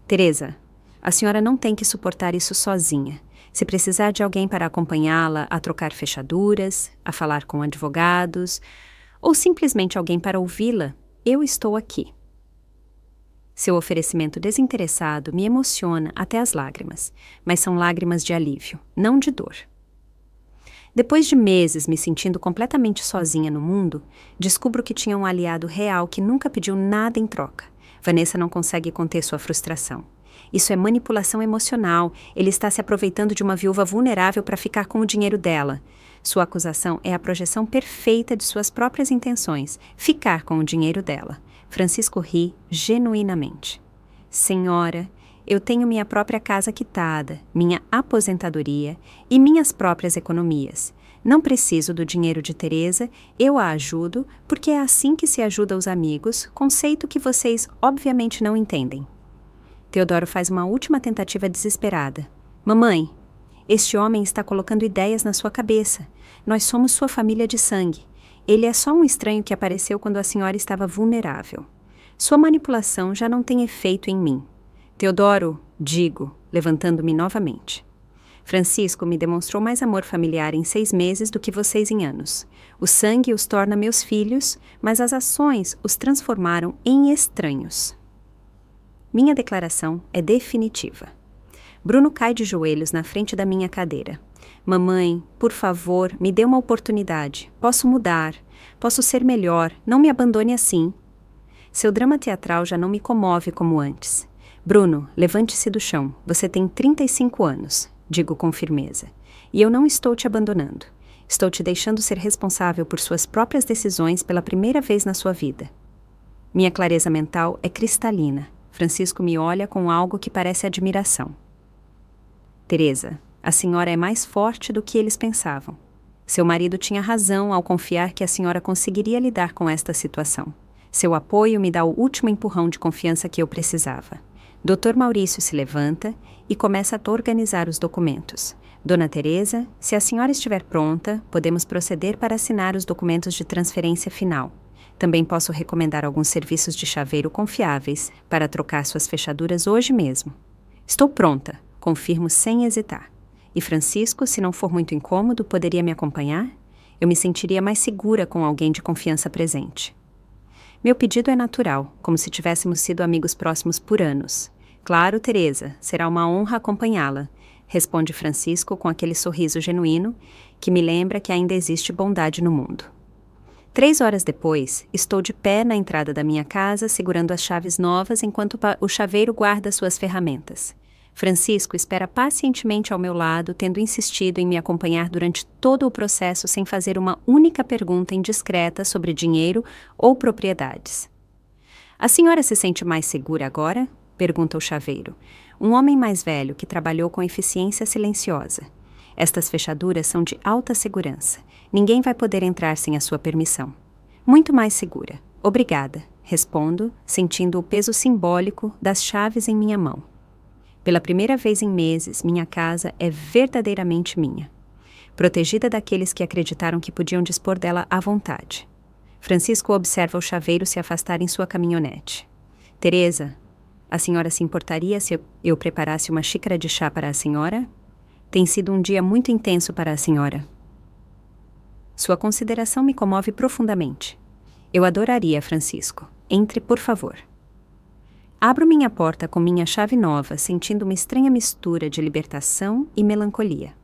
Teresa, a senhora não tem que suportar isso sozinha. Se precisar de alguém para acompanhá-la a trocar fechaduras, a falar com advogados, ou simplesmente alguém para ouvi-la, eu estou aqui. Seu oferecimento desinteressado me emociona até as lágrimas, mas são lágrimas de alívio, não de dor. Depois de meses me sentindo completamente sozinha no mundo, descubro que tinha um aliado real que nunca pediu nada em troca. Vanessa não consegue conter sua frustração. Isso é manipulação emocional. Ele está se aproveitando de uma viúva vulnerável para ficar com o dinheiro dela. Sua acusação é a projeção perfeita de suas próprias intenções, ficar com o dinheiro dela. Francisco ri genuinamente. Senhora, eu tenho minha própria casa quitada, minha aposentadoria e minhas próprias economias. Não preciso do dinheiro de Teresa, eu a ajudo, porque é assim que se ajuda os amigos, conceito que vocês obviamente não entendem. Teodoro faz uma última tentativa desesperada. Mamãe, este homem está colocando ideias na sua cabeça. Nós somos sua família de sangue. Ele é só um estranho que apareceu quando a senhora estava vulnerável. Sua manipulação já não tem efeito em mim. Teodoro, digo, levantando-me novamente. Francisco me demonstrou mais amor familiar em 6 meses do que vocês em anos. O sangue os torna meus filhos, mas as ações os transformaram em estranhos. Minha declaração é definitiva. Bruno cai de joelhos na frente da minha cadeira. Mamãe, por favor, me dê uma oportunidade. Posso mudar. Posso ser melhor. Não me abandone assim. Seu drama teatral já não me comove como antes. Bruno, levante-se do chão. Você tem 35 anos. Digo com firmeza. E eu não estou te abandonando. Estou te deixando ser responsável por suas próprias decisões pela primeira vez na sua vida. Minha clareza mental é cristalina. Francisco me olha com algo que parece admiração. Teresa, a senhora é mais forte do que eles pensavam. Seu marido tinha razão ao confiar que a senhora conseguiria lidar com esta situação. Seu apoio me dá o último empurrão de confiança que eu precisava. Dr. Maurício se levanta e começa a organizar os documentos. Dona Teresa, se a senhora estiver pronta, podemos proceder para assinar os documentos de transferência final. Também posso recomendar alguns serviços de chaveiro confiáveis para trocar suas fechaduras hoje mesmo. Estou pronta, confirmo sem hesitar. E Francisco, se não for muito incômodo, poderia me acompanhar? Eu me sentiria mais segura com alguém de confiança presente. Meu pedido é natural, como se tivéssemos sido amigos próximos por anos. Claro, Teresa, será uma honra acompanhá-la, responde Francisco com aquele sorriso genuíno que me lembra que ainda existe bondade no mundo. 3 horas depois, estou de pé na entrada da minha casa, segurando as chaves novas enquanto o chaveiro guarda suas ferramentas. Francisco espera pacientemente ao meu lado, tendo insistido em me acompanhar durante todo o processo sem fazer uma única pergunta indiscreta sobre dinheiro ou propriedades. A senhora se sente mais segura agora? Pergunta o chaveiro, um homem mais velho que trabalhou com eficiência silenciosa. Estas fechaduras são de alta segurança. Ninguém vai poder entrar sem a sua permissão. Muito mais segura. Obrigada, respondo, sentindo o peso simbólico das chaves em minha mão. Pela primeira vez em meses, minha casa é verdadeiramente minha. Protegida daqueles que acreditaram que podiam dispor dela à vontade. Francisco observa o chaveiro se afastar em sua caminhonete. Teresa, a senhora se importaria se eu preparasse uma xícara de chá para a senhora? Tem sido um dia muito intenso para a senhora. Sua consideração me comove profundamente. Eu adoraria, Francisco. Entre, por favor. Abro minha porta com minha chave nova, sentindo uma estranha mistura de libertação e melancolia.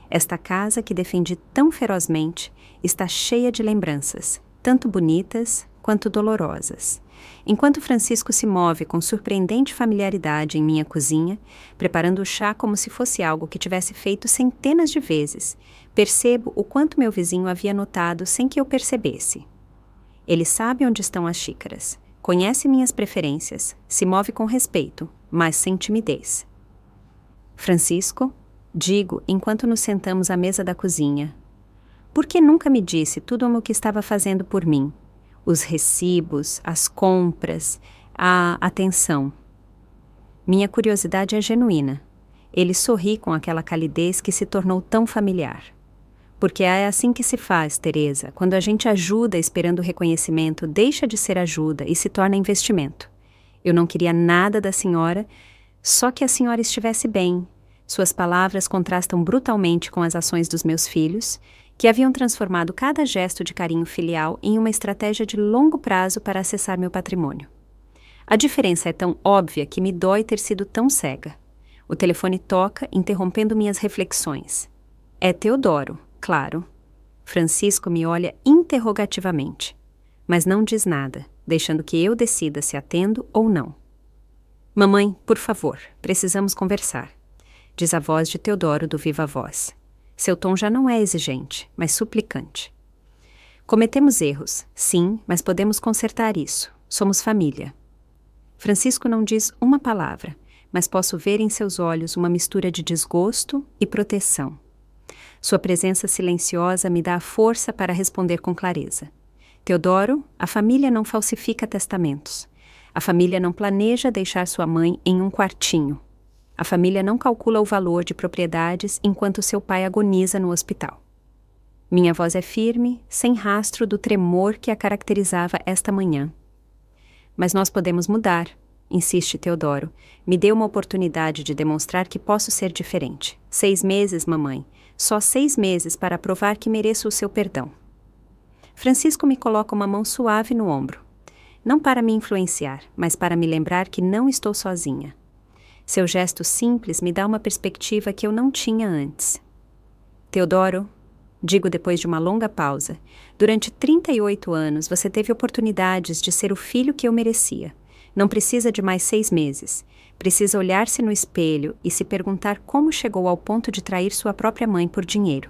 Esta casa que defendi tão ferozmente está cheia de lembranças, tanto bonitas quanto dolorosas. Enquanto Francisco se move com surpreendente familiaridade em minha cozinha, preparando o chá como se fosse algo que tivesse feito centenas de vezes, percebo o quanto meu vizinho havia notado sem que eu percebesse. Ele sabe onde estão as xícaras. Conhece minhas preferências, se move com respeito, mas sem timidez. Francisco, digo enquanto nos sentamos à mesa da cozinha, por que nunca me disse tudo o que estava fazendo por mim? Os recibos, as compras, a atenção. Minha curiosidade é genuína. Ele sorri com aquela calidez que se tornou tão familiar. Porque é assim que se faz, Teresa. Quando a gente ajuda esperando reconhecimento, deixa de ser ajuda e se torna investimento. Eu não queria nada da senhora, só que a senhora estivesse bem. Suas palavras contrastam brutalmente com as ações dos meus filhos, que haviam transformado cada gesto de carinho filial em uma estratégia de longo prazo para acessar meu patrimônio. A diferença é tão óbvia que me dói ter sido tão cega. O telefone toca, interrompendo minhas reflexões. É Teodoro. Claro. Francisco me olha interrogativamente, mas não diz nada, deixando que eu decida se atendo ou não. Mamãe, por favor, precisamos conversar, diz a voz de Teodoro do viva voz. Seu tom já não é exigente, mas suplicante. Cometemos erros, sim, mas podemos consertar isso. Somos família. Francisco não diz uma palavra, mas posso ver em seus olhos uma mistura de desgosto e proteção. Sua presença silenciosa me dá a força para responder com clareza. Teodoro, a família não falsifica testamentos. A família não planeja deixar sua mãe em um quartinho. A família não calcula o valor de propriedades enquanto seu pai agoniza no hospital. Minha voz é firme, sem rastro do tremor que a caracterizava esta manhã. Mas nós podemos mudar, insiste Teodoro. Me dê uma oportunidade de demonstrar que posso ser diferente. 6 meses, mamãe. Só 6 meses para provar que mereço o seu perdão. Francisco me coloca uma mão suave no ombro. Não para me influenciar, mas para me lembrar que não estou sozinha. Seu gesto simples me dá uma perspectiva que eu não tinha antes. Teodoro, digo depois de uma longa pausa, durante 38 anos você teve oportunidades de ser o filho que eu merecia. Não precisa de mais 6 meses. Precisa olhar-se no espelho e se perguntar como chegou ao ponto de trair sua própria mãe por dinheiro.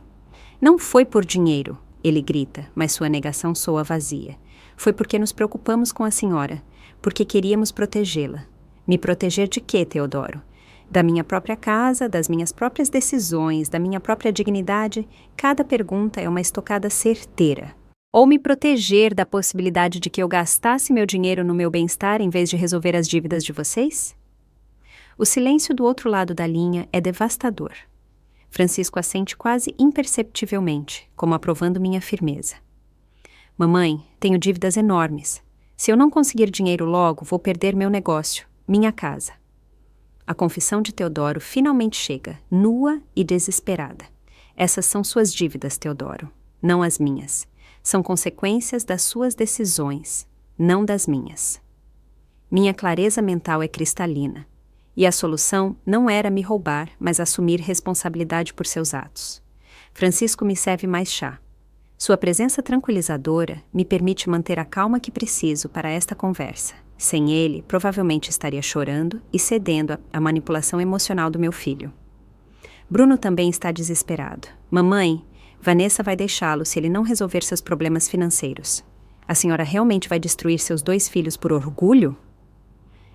Não foi por dinheiro, ele grita, mas sua negação soa vazia. Foi porque nos preocupamos com a senhora, porque queríamos protegê-la. Me proteger de quê, Teodoro? Da minha própria casa, das minhas próprias decisões, da minha própria dignidade? Cada pergunta é uma estocada certeira. Ou me proteger da possibilidade de que eu gastasse meu dinheiro no meu bem-estar em vez de resolver as dívidas de vocês? O silêncio do outro lado da linha é devastador. Francisco assente quase imperceptivelmente, como aprovando minha firmeza. Mamãe, tenho dívidas enormes. Se eu não conseguir dinheiro logo, vou perder meu negócio, minha casa. A confissão de Teodoro finalmente chega, nua e desesperada. Essas são suas dívidas, Teodoro, não as minhas. São consequências das suas decisões, não das minhas. Minha clareza mental é cristalina. E a solução não era me roubar, mas assumir responsabilidade por seus atos. Francisco me serve mais chá. Sua presença tranquilizadora me permite manter a calma que preciso para esta conversa. Sem ele, provavelmente estaria chorando e cedendo à manipulação emocional do meu filho. Bruno também está desesperado. Mamãe, Vanessa vai deixá-lo se ele não resolver seus problemas financeiros. A senhora realmente vai destruir seus 2 filhos por orgulho?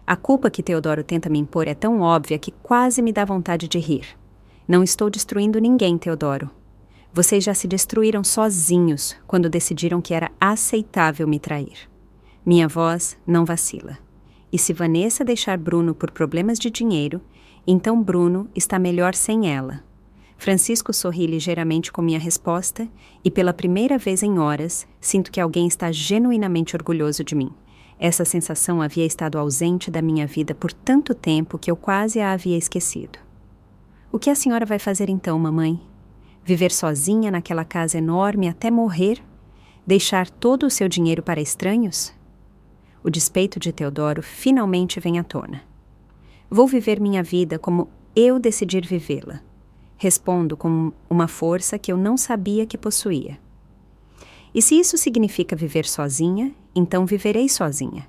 A culpa que Teodoro tenta me impor é tão óbvia que quase me dá vontade de rir. Não estou destruindo ninguém, Teodoro. Vocês já se destruíram sozinhos quando decidiram que era aceitável me trair. Minha voz não vacila. E se Vanessa deixar Bruno por problemas de dinheiro, então Bruno está melhor sem ela. Francisco sorri ligeiramente com minha resposta e pela primeira vez em horas, sinto que alguém está genuinamente orgulhoso de mim. Essa sensação havia estado ausente da minha vida por tanto tempo que eu quase a havia esquecido. O que a senhora vai fazer então, mamãe? Viver sozinha naquela casa enorme até morrer? Deixar todo o seu dinheiro para estranhos? O despeito de Teodoro finalmente vem à tona. Vou viver minha vida como eu decidir vivê-la. Respondo com uma força que eu não sabia que possuía. E se isso significa viver sozinha, então viverei sozinha.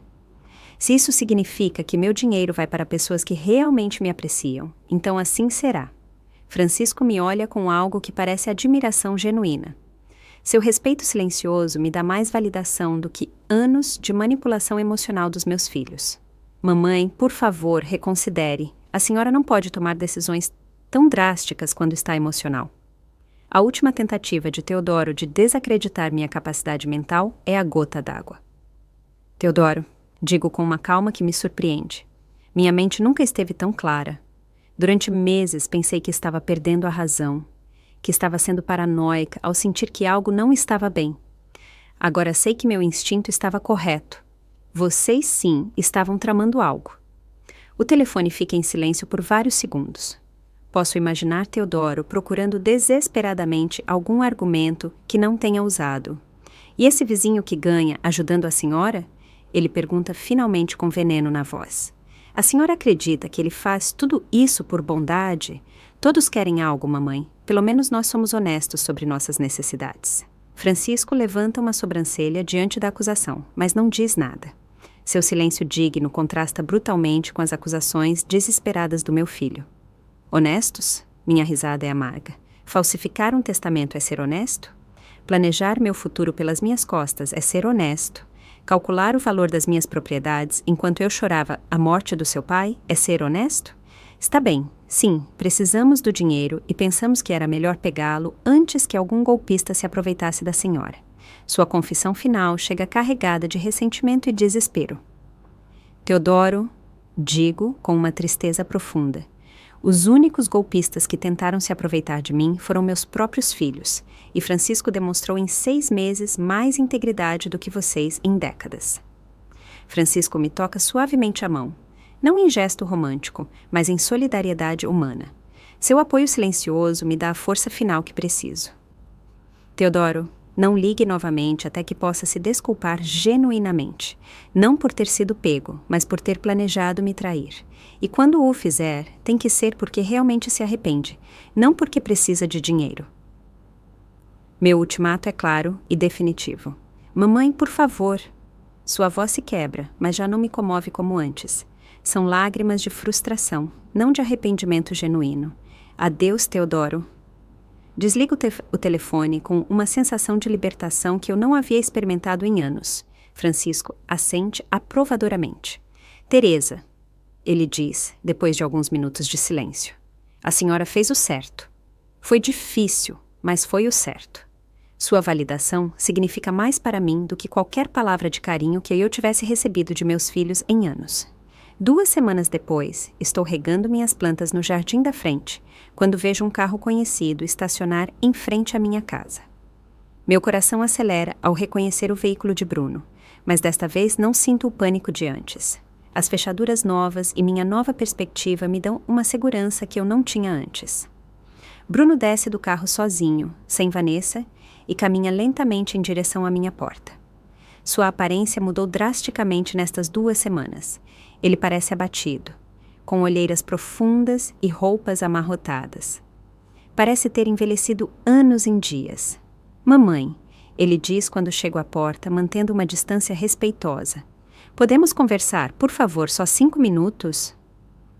Se isso significa que meu dinheiro vai para pessoas que realmente me apreciam, então assim será. Francisco me olha com algo que parece admiração genuína. Seu respeito silencioso me dá mais validação do que anos de manipulação emocional dos meus filhos. Mamãe, por favor, reconsidere. A senhora não pode tomar decisões tão drásticas quando está emocional. A última tentativa de Teodoro de desacreditar minha capacidade mental é a gota d'água. Teodoro, digo com uma calma que me surpreende. Minha mente nunca esteve tão clara. Durante meses pensei que estava perdendo a razão, que estava sendo paranoica ao sentir que algo não estava bem. Agora sei que meu instinto estava correto. Vocês sim estavam tramando algo. O telefone fica em silêncio por vários segundos. Posso imaginar Teodoro procurando desesperadamente algum argumento que não tenha usado. E esse vizinho que ganha ajudando a senhora? Ele pergunta finalmente com veneno na voz. A senhora acredita que ele faz tudo isso por bondade? Todos querem algo, mamãe. Pelo menos nós somos honestos sobre nossas necessidades. Francisco levanta uma sobrancelha diante da acusação, mas não diz nada. Seu silêncio digno contrasta brutalmente com as acusações desesperadas do meu filho. Honestos? Minha risada é amarga. Falsificar um testamento é ser honesto? Planejar meu futuro pelas minhas costas é ser honesto? Calcular o valor das minhas propriedades enquanto eu chorava a morte do seu pai é ser honesto? Está bem, sim, precisamos do dinheiro e pensamos que era melhor pegá-lo antes que algum golpista se aproveitasse da senhora. Sua confissão final chega carregada de ressentimento e desespero. Teodoro, digo com uma tristeza profunda. Os únicos golpistas que tentaram se aproveitar de mim foram meus próprios filhos, e Francisco demonstrou em 6 meses mais integridade do que vocês em décadas. Francisco me toca suavemente a mão, não em gesto romântico, mas em solidariedade humana. Seu apoio silencioso me dá a força final que preciso. Teodoro, não ligue novamente até que possa se desculpar genuinamente, não por ter sido pego, mas por ter planejado me trair. E quando o fizer, tem que ser porque realmente se arrepende, não porque precisa de dinheiro. Meu ultimato é claro e definitivo. Mamãe, por favor. Sua voz se quebra, mas já não me comove como antes. São lágrimas de frustração, não de arrependimento genuíno. Adeus, Teodoro. Desligo o telefone com uma sensação de libertação que eu não havia experimentado em anos. Francisco assente aprovadoramente. Teresa, ele diz, depois de alguns minutos de silêncio. A senhora fez o certo. Foi difícil, mas foi o certo. Sua validação significa mais para mim do que qualquer palavra de carinho que eu tivesse recebido de meus filhos em anos. 2 semanas depois, estou regando minhas plantas no jardim da frente, quando vejo um carro conhecido estacionar em frente à minha casa. Meu coração acelera ao reconhecer o veículo de Bruno, mas desta vez não sinto o pânico de antes. As fechaduras novas e minha nova perspectiva me dão uma segurança que eu não tinha antes. Bruno desce do carro sozinho, sem Vanessa, e caminha lentamente em direção à minha porta. Sua aparência mudou drasticamente nestas 2 semanas. Ele parece abatido, com olheiras profundas e roupas amarrotadas. Parece ter envelhecido anos em dias. Mamãe, ele diz quando chego à porta, mantendo uma distância respeitosa. Podemos conversar, por favor, só 5 minutos?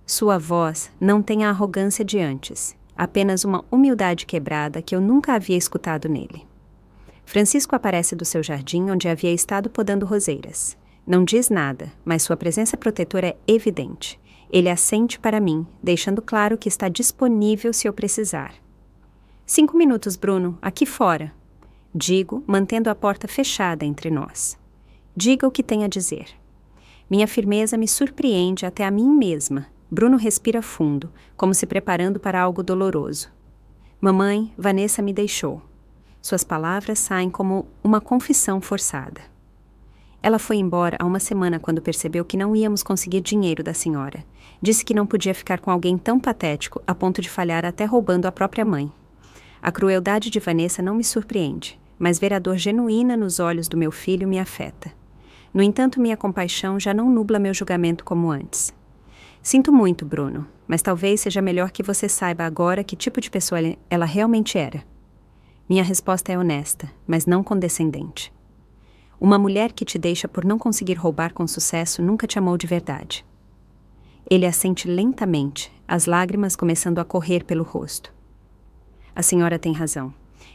Sua voz não tem a arrogância de antes, apenas uma humildade quebrada que eu nunca havia escutado nele. Francisco aparece do seu jardim onde havia estado podando roseiras. Não diz nada, mas sua presença protetora é evidente. Ele assente para mim, deixando claro que está disponível se eu precisar. 5 minutos, Bruno, aqui fora. Digo, mantendo a porta fechada entre nós. Diga o que tem a dizer. Minha firmeza me surpreende até a mim mesma. Bruno respira fundo, como se preparando para algo doloroso. Mamãe, Vanessa me deixou. Suas palavras saem como uma confissão forçada. Ela foi embora há 1 semana quando percebeu que não íamos conseguir dinheiro da senhora. Disse que não podia ficar com alguém tão patético a ponto de falhar até roubando a própria mãe. A crueldade de Vanessa não me surpreende, mas ver a dor genuína nos olhos do meu filho me afeta. No entanto, minha compaixão já não nubla meu julgamento como antes. Sinto muito, Bruno, mas talvez seja melhor que você saiba agora que tipo de pessoa ela realmente era. Minha resposta é honesta, mas não condescendente. Uma mulher que te deixa por não conseguir roubar com sucesso nunca te amou de verdade. Ele assente lentamente, as lágrimas começando a correr pelo rosto. A senhora tem razão.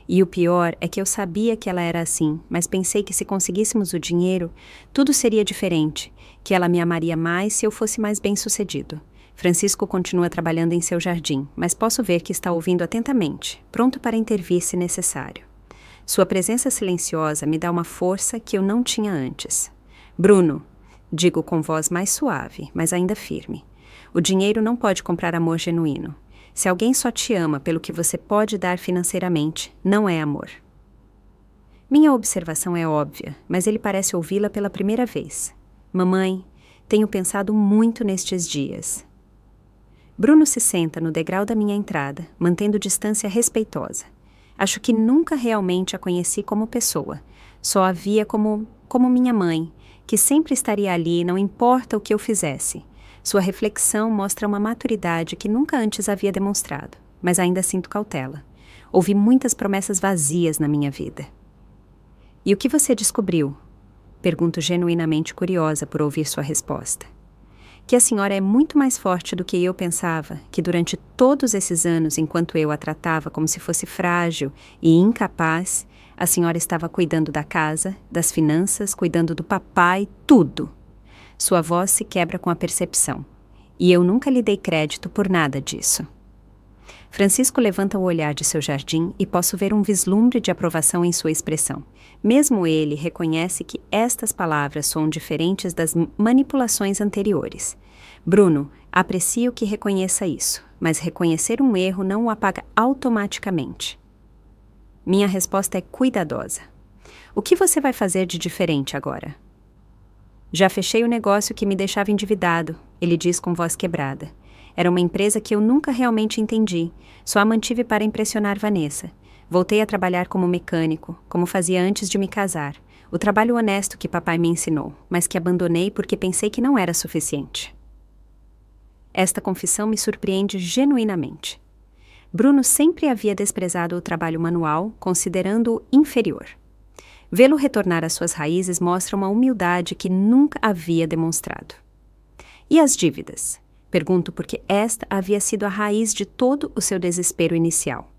E o pior é que eu sabia que ela era assim, mas pensei que se conseguíssemos o dinheiro, tudo seria diferente, que ela me amaria mais se eu fosse mais bem-sucedido. Francisco continua trabalhando em seu jardim, mas posso ver que está ouvindo atentamente, pronto para intervir se necessário. Sua presença silenciosa me dá uma força que eu não tinha antes. Bruno, digo com voz mais suave, mas ainda firme. O dinheiro não pode comprar amor genuíno. Se alguém só te ama pelo que você pode dar financeiramente, não é amor. Minha observação é óbvia, mas ele parece ouvi-la pela primeira vez. Mamãe, tenho pensado muito nestes dias. Bruno se senta no degrau da minha entrada, mantendo distância respeitosa. Acho que nunca realmente a conheci como pessoa. Só a via como minha mãe, que sempre estaria ali, não importa o que eu fizesse. Sua reflexão mostra uma maturidade que nunca antes havia demonstrado, mas ainda sinto cautela. Ouvi muitas promessas vazias na minha vida. E o que você descobriu? Pergunto genuinamente curiosa por ouvir sua resposta. Que a senhora é muito mais forte do que eu pensava, que durante todos esses anos, enquanto eu a tratava como se fosse frágil e incapaz, a senhora estava cuidando da casa, das finanças, cuidando do papai, tudo. Sua voz se quebra com a percepção. E eu nunca lhe dei crédito por nada disso. Francisco levanta o olhar de seu jardim e posso ver um vislumbre de aprovação em sua expressão. Mesmo ele reconhece que estas palavras soam diferentes das manipulações anteriores. Bruno, aprecio que reconheça isso, mas reconhecer um erro não o apaga automaticamente. Minha resposta é cuidadosa. O que você vai fazer de diferente agora? Já fechei o negócio que me deixava endividado, ele diz com voz quebrada. Era uma empresa que eu nunca realmente entendi, só a mantive para impressionar Vanessa. Voltei a trabalhar como mecânico, como fazia antes de me casar. O trabalho honesto que papai me ensinou, mas que abandonei porque pensei que não era suficiente. Esta confissão me surpreende genuinamente. Bruno sempre havia desprezado o trabalho manual, considerando-o inferior. Vê-lo retornar às suas raízes mostra uma humildade que nunca havia demonstrado. E as dívidas? Pergunto porque esta havia sido a raiz de todo o seu desespero inicial.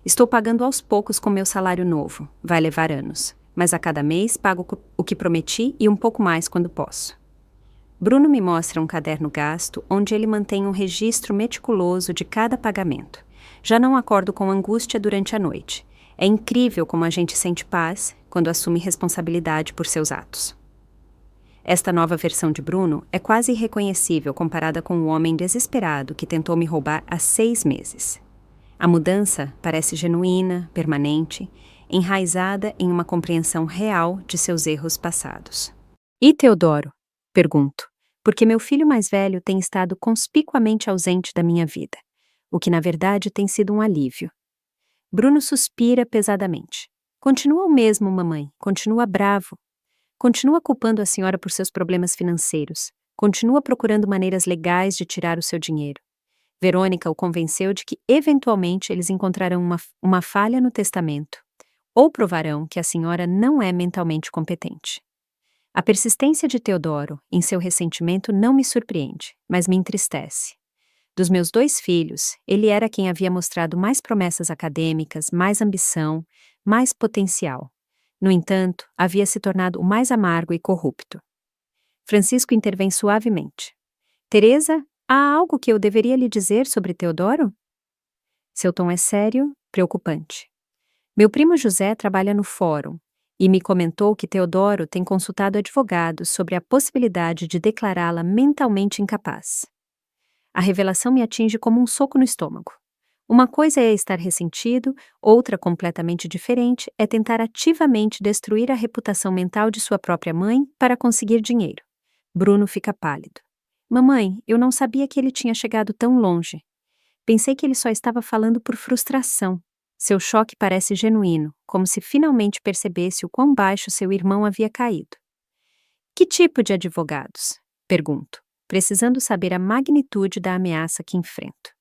Estou pagando aos poucos com meu salário novo, vai levar anos, mas a cada mês pago o que prometi e um pouco mais quando posso. Bruno me mostra um caderno gasto onde ele mantém um registro meticuloso de cada pagamento. Já não acordo com angústia durante a noite. É incrível como a gente sente paz quando assume responsabilidade por seus atos. Esta nova versão de Bruno é quase irreconhecível comparada com o homem desesperado que tentou me roubar há 6 meses. A mudança parece genuína, permanente, enraizada em uma compreensão real de seus erros passados. E Teodoro? Pergunto, porque meu filho mais velho tem estado conspicuamente ausente da minha vida, o que na verdade tem sido um alívio. Bruno suspira pesadamente. Continua o mesmo, mamãe, continua bravo. Continua culpando a senhora por seus problemas financeiros. Continua procurando maneiras legais de tirar o seu dinheiro. Verônica o convenceu de que, eventualmente, eles encontrarão uma falha no testamento, ou provarão que a senhora não é mentalmente competente. A persistência de Teodoro em seu ressentimento não me surpreende, mas me entristece. Dos meus 2 filhos, ele era quem havia mostrado mais promessas acadêmicas, mais ambição, mais potencial. No entanto, havia se tornado o mais amargo e corrupto. Francisco intervém suavemente. Teresa, há algo que eu deveria lhe dizer sobre Teodoro? Seu tom é sério, preocupante. Meu primo José trabalha no fórum e me comentou que Teodoro tem consultado advogados sobre a possibilidade de declará-la mentalmente incapaz. A revelação me atinge como um soco no estômago. Uma coisa é estar ressentido, outra completamente diferente é tentar ativamente destruir a reputação mental de sua própria mãe para conseguir dinheiro. Bruno fica pálido. Mamãe, eu não sabia que ele tinha chegado tão longe. Pensei que ele só estava falando por frustração. Seu choque parece genuíno, como se finalmente percebesse o quão baixo seu irmão havia caído. Que tipo de advogados? Pergunto, precisando saber a magnitude da ameaça que enfrento.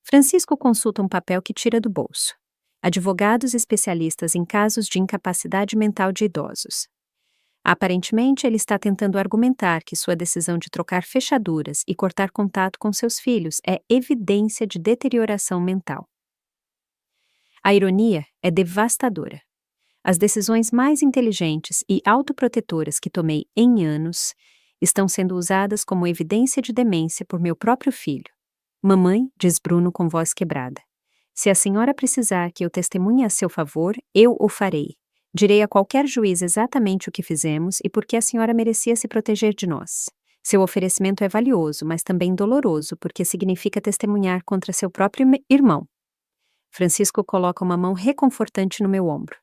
Francisco consulta um papel que tira do bolso. Advogados especialistas em casos de incapacidade mental de idosos. Aparentemente, ele está tentando argumentar que sua decisão de trocar fechaduras e cortar contato com seus filhos é evidência de deterioração mental. A ironia é devastadora. As decisões mais inteligentes e autoprotetoras que tomei em anos estão sendo usadas como evidência de demência por meu próprio filho. Mamãe, diz Bruno com voz quebrada, se a senhora precisar que eu testemunhe a seu favor, eu o farei. Direi a qualquer juiz exatamente o que fizemos e por que a senhora merecia se proteger de nós. Seu oferecimento é valioso, mas também doloroso, porque significa testemunhar contra seu próprio irmão. Francisco coloca uma mão reconfortante no meu ombro.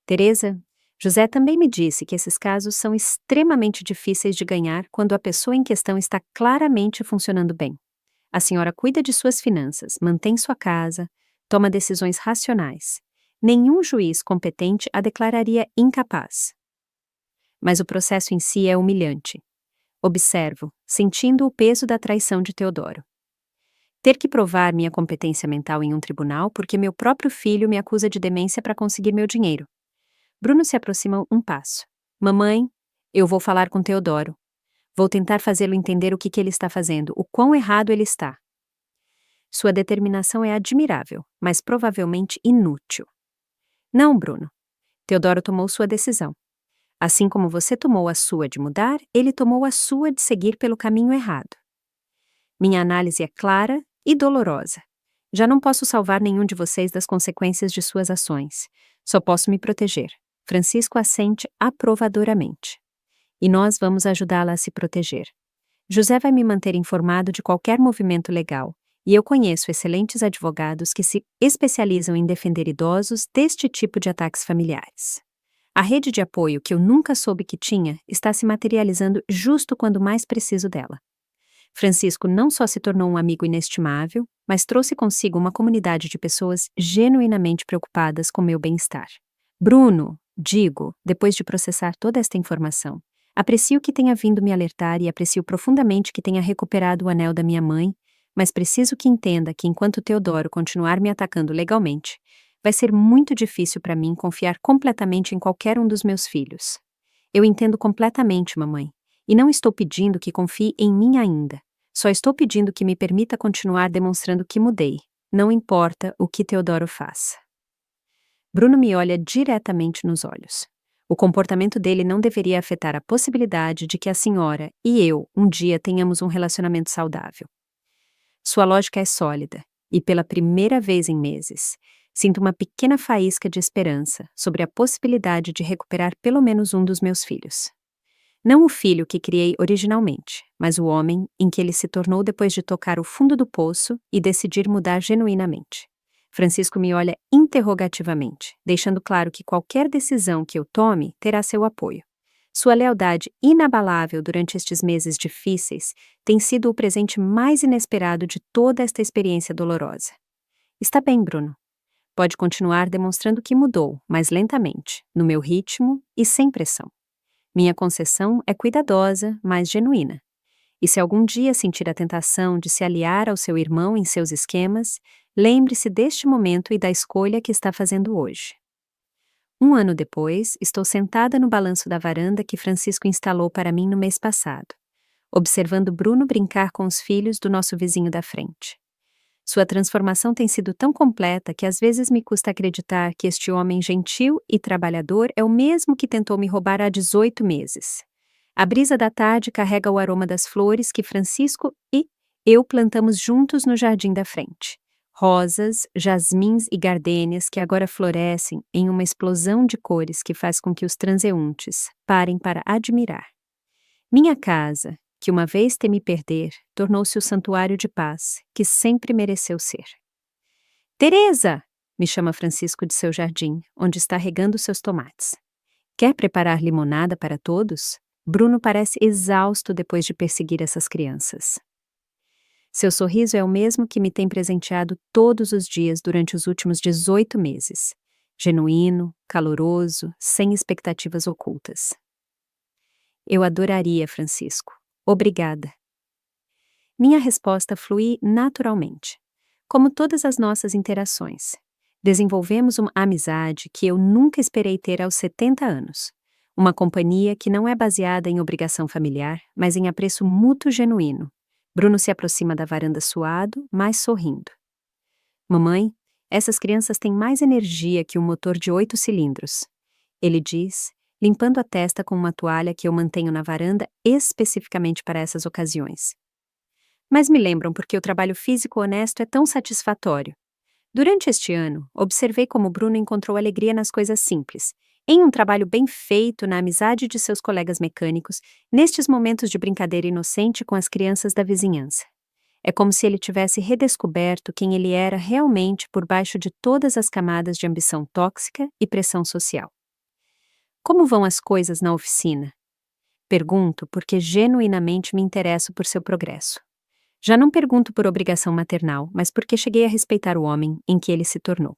Teresa, José também me disse que esses casos são extremamente difíceis de ganhar quando a pessoa em questão está claramente funcionando bem. A senhora cuida de suas finanças, mantém sua casa, toma decisões racionais. Nenhum juiz competente a declararia incapaz. Mas o processo em si é humilhante. Observo, sentindo o peso da traição de Teodoro. Ter que provar minha competência mental em um tribunal porque meu próprio filho me acusa de demência para conseguir meu dinheiro. Bruno se aproxima um passo. Mamãe, eu vou falar com Teodoro. Vou tentar fazê-lo entender o que ele está fazendo, o quão errado ele está. Sua determinação é admirável, mas provavelmente inútil. Não, Bruno. Teodoro tomou sua decisão. Assim como você tomou a sua de mudar, ele tomou a sua de seguir pelo caminho errado. Minha análise é clara e dolorosa. Já não posso salvar nenhum de vocês das consequências de suas ações. Só posso me proteger. Francisco assente aprovadoramente. E nós vamos ajudá-la a se proteger. José vai me manter informado de qualquer movimento legal, e eu conheço excelentes advogados que se especializam em defender idosos deste tipo de ataques familiares. A rede de apoio que eu nunca soube que tinha está se materializando justo quando mais preciso dela. Francisco não só se tornou um amigo inestimável, mas trouxe consigo uma comunidade de pessoas genuinamente preocupadas com meu bem-estar. Bruno, digo, depois de processar toda esta informação, aprecio que tenha vindo me alertar e aprecio profundamente que tenha recuperado o anel da minha mãe, mas preciso que entenda que enquanto Teodoro continuar me atacando legalmente, vai ser muito difícil para mim confiar completamente em qualquer um dos meus filhos. Eu entendo completamente, mamãe, e não estou pedindo que confie em mim ainda. Só estou pedindo que me permita continuar demonstrando que mudei, não importa o que Teodoro faça. Bruno me olha diretamente nos olhos. O comportamento dele não deveria afetar a possibilidade de que a senhora e eu um dia tenhamos um relacionamento saudável. Sua lógica é sólida, e pela primeira vez em meses, sinto uma pequena faísca de esperança sobre a possibilidade de recuperar pelo menos um dos meus filhos. Não o filho que criei originalmente, mas o homem em que ele se tornou depois de tocar o fundo do poço e decidir mudar genuinamente. Francisco me olha interrogativamente, deixando claro que qualquer decisão que eu tome terá seu apoio. Sua lealdade inabalável durante estes meses difíceis tem sido o presente mais inesperado de toda esta experiência dolorosa. Está bem, Bruno. Pode continuar demonstrando que mudou, mas lentamente, no meu ritmo e sem pressão. Minha concessão é cuidadosa, mas genuína. E se algum dia sentir a tentação de se aliar ao seu irmão em seus esquemas, lembre-se deste momento e da escolha que está fazendo hoje. 1 ano depois, estou sentada no balanço da varanda que Francisco instalou para mim no mês passado, observando Bruno brincar com os filhos do nosso vizinho da frente. Sua transformação tem sido tão completa que às vezes me custa acreditar que este homem gentil e trabalhador é o mesmo que tentou me roubar há 18 meses. A brisa da tarde carrega o aroma das flores que Francisco e eu plantamos juntos no jardim da frente. Rosas, jasmins e gardênias que agora florescem em uma explosão de cores que faz com que os transeuntes parem para admirar. Minha casa, que uma vez temi perder, tornou-se o santuário de paz que sempre mereceu ser. Teresa! Me chama Francisco de seu jardim, onde está regando seus tomates. Quer preparar limonada para todos? Bruno parece exausto depois de perseguir essas crianças. Seu sorriso é o mesmo que me tem presenteado todos os dias durante os últimos 18 meses. Genuíno, caloroso, sem expectativas ocultas. Eu adoraria, Francisco. Obrigada. Minha resposta flui naturalmente. Como todas as nossas interações, desenvolvemos uma amizade que eu nunca esperei ter aos 70 anos. Uma companhia que não é baseada em obrigação familiar, mas em apreço mútuo genuíno. Bruno se aproxima da varanda suado, mas sorrindo. Mamãe, essas crianças têm mais energia que um motor de 8 cilindros. Ele diz, limpando a testa com uma toalha que eu mantenho na varanda especificamente para essas ocasiões. Mas me lembram porque o trabalho físico honesto é tão satisfatório. Durante este ano, observei como Bruno encontrou alegria nas coisas simples, em um trabalho bem feito na amizade de seus colegas mecânicos, nestes momentos de brincadeira inocente com as crianças da vizinhança. É como se ele tivesse redescoberto quem ele era realmente por baixo de todas as camadas de ambição tóxica e pressão social. Como vão as coisas na oficina? Pergunto porque genuinamente me interesso por seu progresso. Já não pergunto por obrigação maternal, mas porque cheguei a respeitar o homem em que ele se tornou.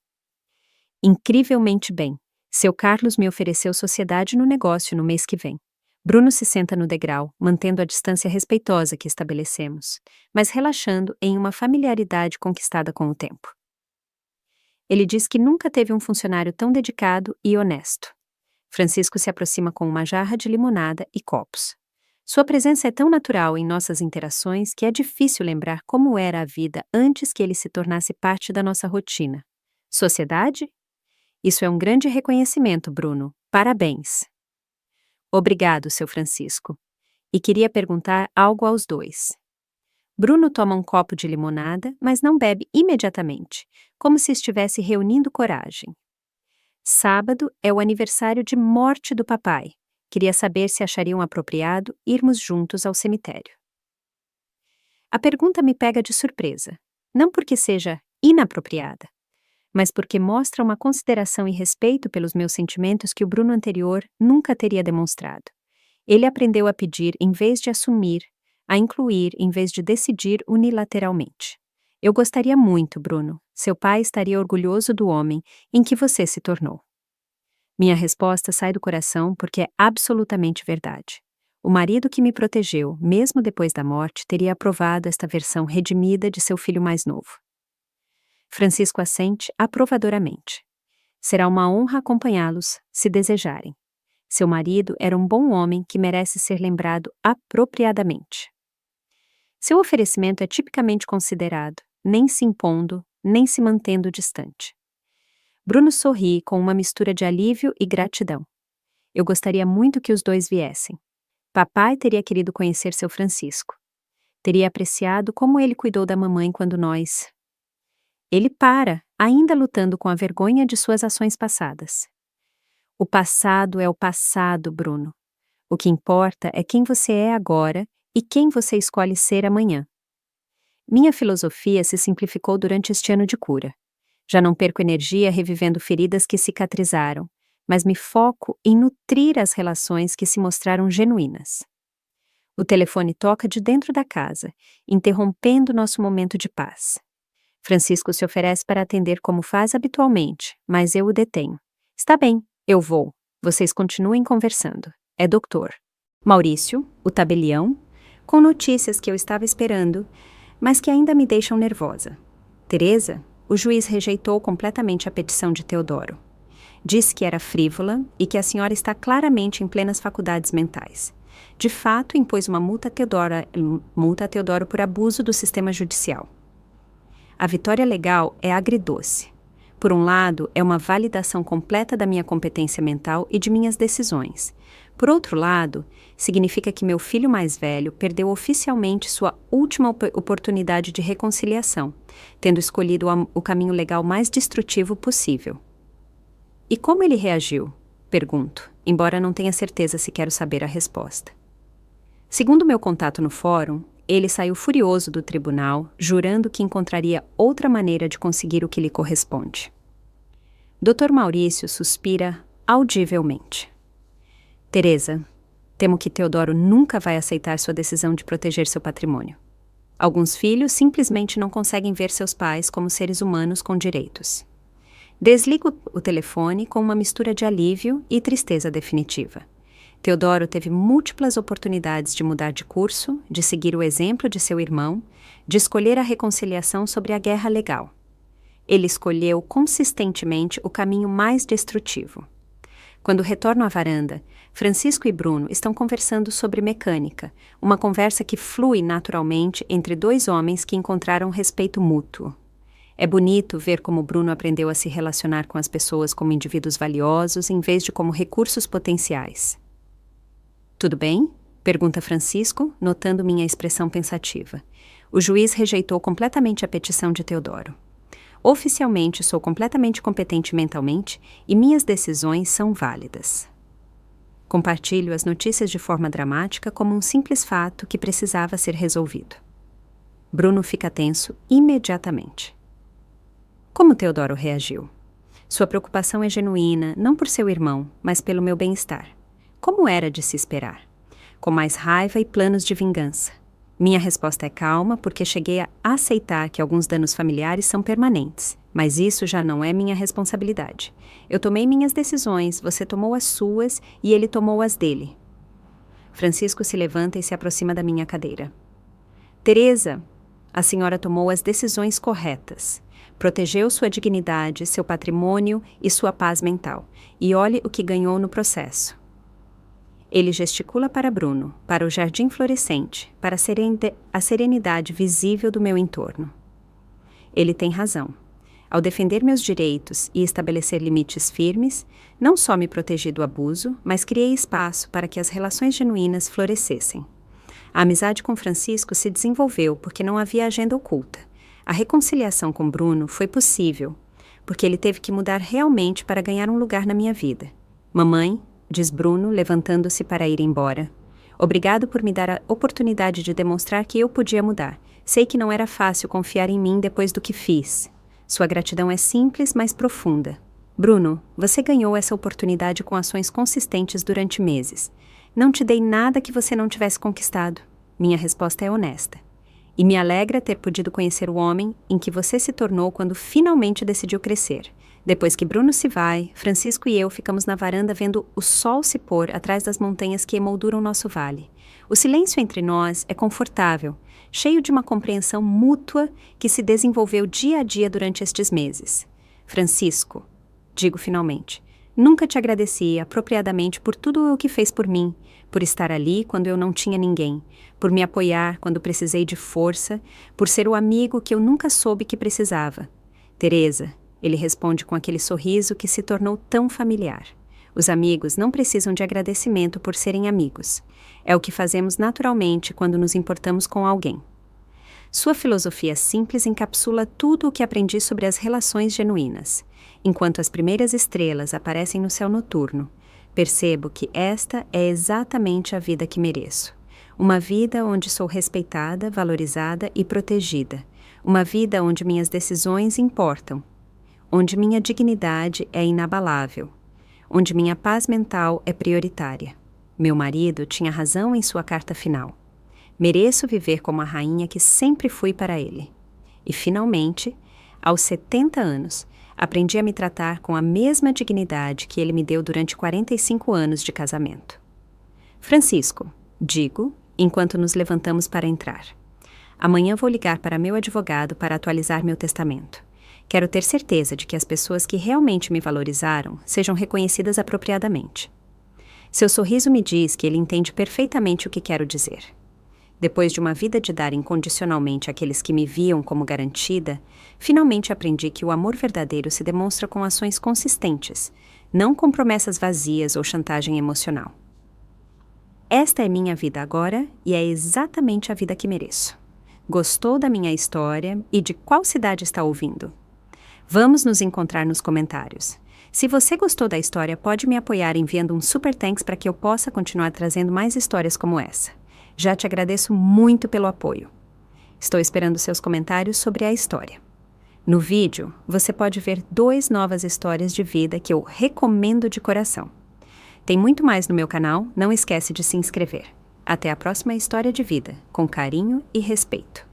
Incrivelmente bem. Seu Carlos me ofereceu sociedade no negócio no mês que vem. Bruno se senta no degrau, mantendo a distância respeitosa que estabelecemos, mas relaxando em uma familiaridade conquistada com o tempo. Ele diz que nunca teve um funcionário tão dedicado e honesto. Francisco se aproxima com uma jarra de limonada e copos. Sua presença é tão natural em nossas interações que é difícil lembrar como era a vida antes que ele se tornasse parte da nossa rotina. Sociedade? Isso é um grande reconhecimento, Bruno. Parabéns. Obrigado, seu Francisco. E queria perguntar algo aos dois. Bruno toma um copo de limonada, mas não bebe imediatamente, como se estivesse reunindo coragem. Sábado é o aniversário de morte do papai. Queria saber se achariam apropriado irmos juntos ao cemitério. A pergunta me pega de surpresa, não porque seja inapropriada, mas porque mostra uma consideração e respeito pelos meus sentimentos que o Bruno anterior nunca teria demonstrado. Ele aprendeu a pedir em vez de assumir, a incluir em vez de decidir unilateralmente. Eu gostaria muito, Bruno. Seu pai estaria orgulhoso do homem em que você se tornou. Minha resposta sai do coração porque é absolutamente verdade. O marido que me protegeu, mesmo depois da morte, teria aprovado esta versão redimida de seu filho mais novo. Francisco assente aprovadoramente. Será uma honra acompanhá-los, se desejarem. Seu marido era um bom homem que merece ser lembrado apropriadamente. Seu oferecimento é tipicamente considerado, nem se impondo, nem se mantendo distante. Bruno sorri com uma mistura de alívio e gratidão. Eu gostaria muito que os dois viessem. Papai teria querido conhecer seu Francisco. Teria apreciado como ele cuidou da mamãe quando nós... Ele para, ainda lutando com a vergonha de suas ações passadas. O passado é o passado, Bruno. O que importa é quem você é agora e quem você escolhe ser amanhã. Minha filosofia se simplificou durante este ano de cura. Já não perco energia revivendo feridas que cicatrizaram, mas me foco em nutrir as relações que se mostraram genuínas. O telefone toca de dentro da casa, interrompendo nosso momento de paz. Francisco se oferece para atender como faz habitualmente, mas eu o detenho. Está bem, eu vou. Vocês continuem conversando. É doutor. Maurício, o tabelião, com notícias que eu estava esperando, mas que ainda me deixam nervosa. Teresa, o juiz rejeitou completamente a petição de Teodoro. Disse que era frívola e que a senhora está claramente em plenas faculdades mentais. De fato, impôs uma multa a Teodoro por abuso do sistema judicial. A vitória legal é agridoce. Por um lado, é uma validação completa da minha competência mental e de minhas decisões. Por outro lado, significa que meu filho mais velho perdeu oficialmente sua última oportunidade de reconciliação, tendo escolhido o caminho legal mais destrutivo possível. E como ele reagiu? Pergunto, embora não tenha certeza se quero saber a resposta. Segundo meu contato no fórum, ele saiu furioso do tribunal, jurando que encontraria outra maneira de conseguir o que lhe corresponde. Dr. Maurício suspira audivelmente. Teresa, temo que Teodoro nunca vai aceitar sua decisão de proteger seu patrimônio. Alguns filhos simplesmente não conseguem ver seus pais como seres humanos com direitos. Desligo o telefone com uma mistura de alívio e tristeza definitiva. Teodoro teve múltiplas oportunidades de mudar de curso, de seguir o exemplo de seu irmão, de escolher a reconciliação sobre a guerra legal. Ele escolheu consistentemente o caminho mais destrutivo. Quando retorno à varanda, Francisco e Bruno estão conversando sobre mecânica, uma conversa que flui naturalmente entre dois homens que encontraram respeito mútuo. É bonito ver como Bruno aprendeu a se relacionar com as pessoas como indivíduos valiosos em vez de como recursos potenciais. Tudo bem? Pergunta Francisco, notando minha expressão pensativa. O juiz rejeitou completamente a petição de Teodoro. Oficialmente sou completamente competente mentalmente e minhas decisões são válidas. Compartilho as notícias de forma dramática como um simples fato que precisava ser resolvido. Bruno fica tenso imediatamente. Como Teodoro reagiu? Sua preocupação é genuína, não por seu irmão, mas pelo meu bem-estar. Como era de se esperar? Com mais raiva e planos de vingança. Minha resposta é calma, porque cheguei a aceitar que alguns danos familiares são permanentes, mas isso já não é minha responsabilidade. Eu tomei minhas decisões, você tomou as suas e ele tomou as dele. Francisco se levanta e se aproxima da minha cadeira. Teresa, a senhora tomou as decisões corretas. Protegeu sua dignidade, seu patrimônio e sua paz mental. E olhe o que ganhou no processo. Ele gesticula para Bruno, para o jardim florescente, para a serenidade visível do meu entorno. Ele tem razão. Ao defender meus direitos e estabelecer limites firmes, não só me protegi do abuso, mas criei espaço para que as relações genuínas florescessem. A amizade com Francisco se desenvolveu porque não havia agenda oculta. A reconciliação com Bruno foi possível, porque ele teve que mudar realmente para ganhar um lugar na minha vida. Mamãe, diz Bruno, levantando-se para ir embora. Obrigado por me dar a oportunidade de demonstrar que eu podia mudar. Sei que não era fácil confiar em mim depois do que fiz. Sua gratidão é simples, mas profunda. Bruno, você ganhou essa oportunidade com ações consistentes durante meses. Não te dei nada que você não tivesse conquistado. Minha resposta é honesta. E me alegra ter podido conhecer o homem em que você se tornou quando finalmente decidiu crescer. Depois que Bruno se vai, Francisco e eu ficamos na varanda vendo o sol se pôr atrás das montanhas que emolduram nosso vale. O silêncio entre nós é confortável, cheio de uma compreensão mútua que se desenvolveu dia a dia durante estes meses. Francisco, digo finalmente, nunca te agradeci apropriadamente por tudo o que fez por mim, por estar ali quando eu não tinha ninguém, por me apoiar quando precisei de força, por ser o amigo que eu nunca soube que precisava. Teresa, ele responde com aquele sorriso que se tornou tão familiar. Os amigos não precisam de agradecimento por serem amigos. É o que fazemos naturalmente quando nos importamos com alguém. Sua filosofia simples encapsula tudo o que aprendi sobre as relações genuínas. Enquanto as primeiras estrelas aparecem no céu noturno, percebo que esta é exatamente a vida que mereço. Uma vida onde sou respeitada, valorizada e protegida. Uma vida onde minhas decisões importam. Onde minha dignidade é inabalável. Onde minha paz mental é prioritária. Meu marido tinha razão em sua carta final. Mereço viver como a rainha que sempre fui para ele. E, finalmente, aos 70 anos, aprendi a me tratar com a mesma dignidade que ele me deu durante 45 anos de casamento. Francisco, digo, enquanto nos levantamos para entrar. Amanhã vou ligar para meu advogado para atualizar meu testamento. Quero ter certeza de que as pessoas que realmente me valorizaram sejam reconhecidas apropriadamente. Seu sorriso me diz que ele entende perfeitamente o que quero dizer. Depois de uma vida de dar incondicionalmente àqueles que me viam como garantida, finalmente aprendi que o amor verdadeiro se demonstra com ações consistentes, não com promessas vazias ou chantagem emocional. Esta é minha vida agora e é exatamente a vida que mereço. Gostou da minha história e de qual cidade está ouvindo? Vamos nos encontrar nos comentários. Se você gostou da história, pode me apoiar enviando um super thanks para que eu possa continuar trazendo mais histórias como essa. Já te agradeço muito pelo apoio. Estou esperando seus comentários sobre a história. No vídeo, você pode ver 2 novas histórias de vida que eu recomendo de coração. Tem muito mais no meu canal, não esquece de se inscrever. Até a próxima história de vida, com carinho e respeito.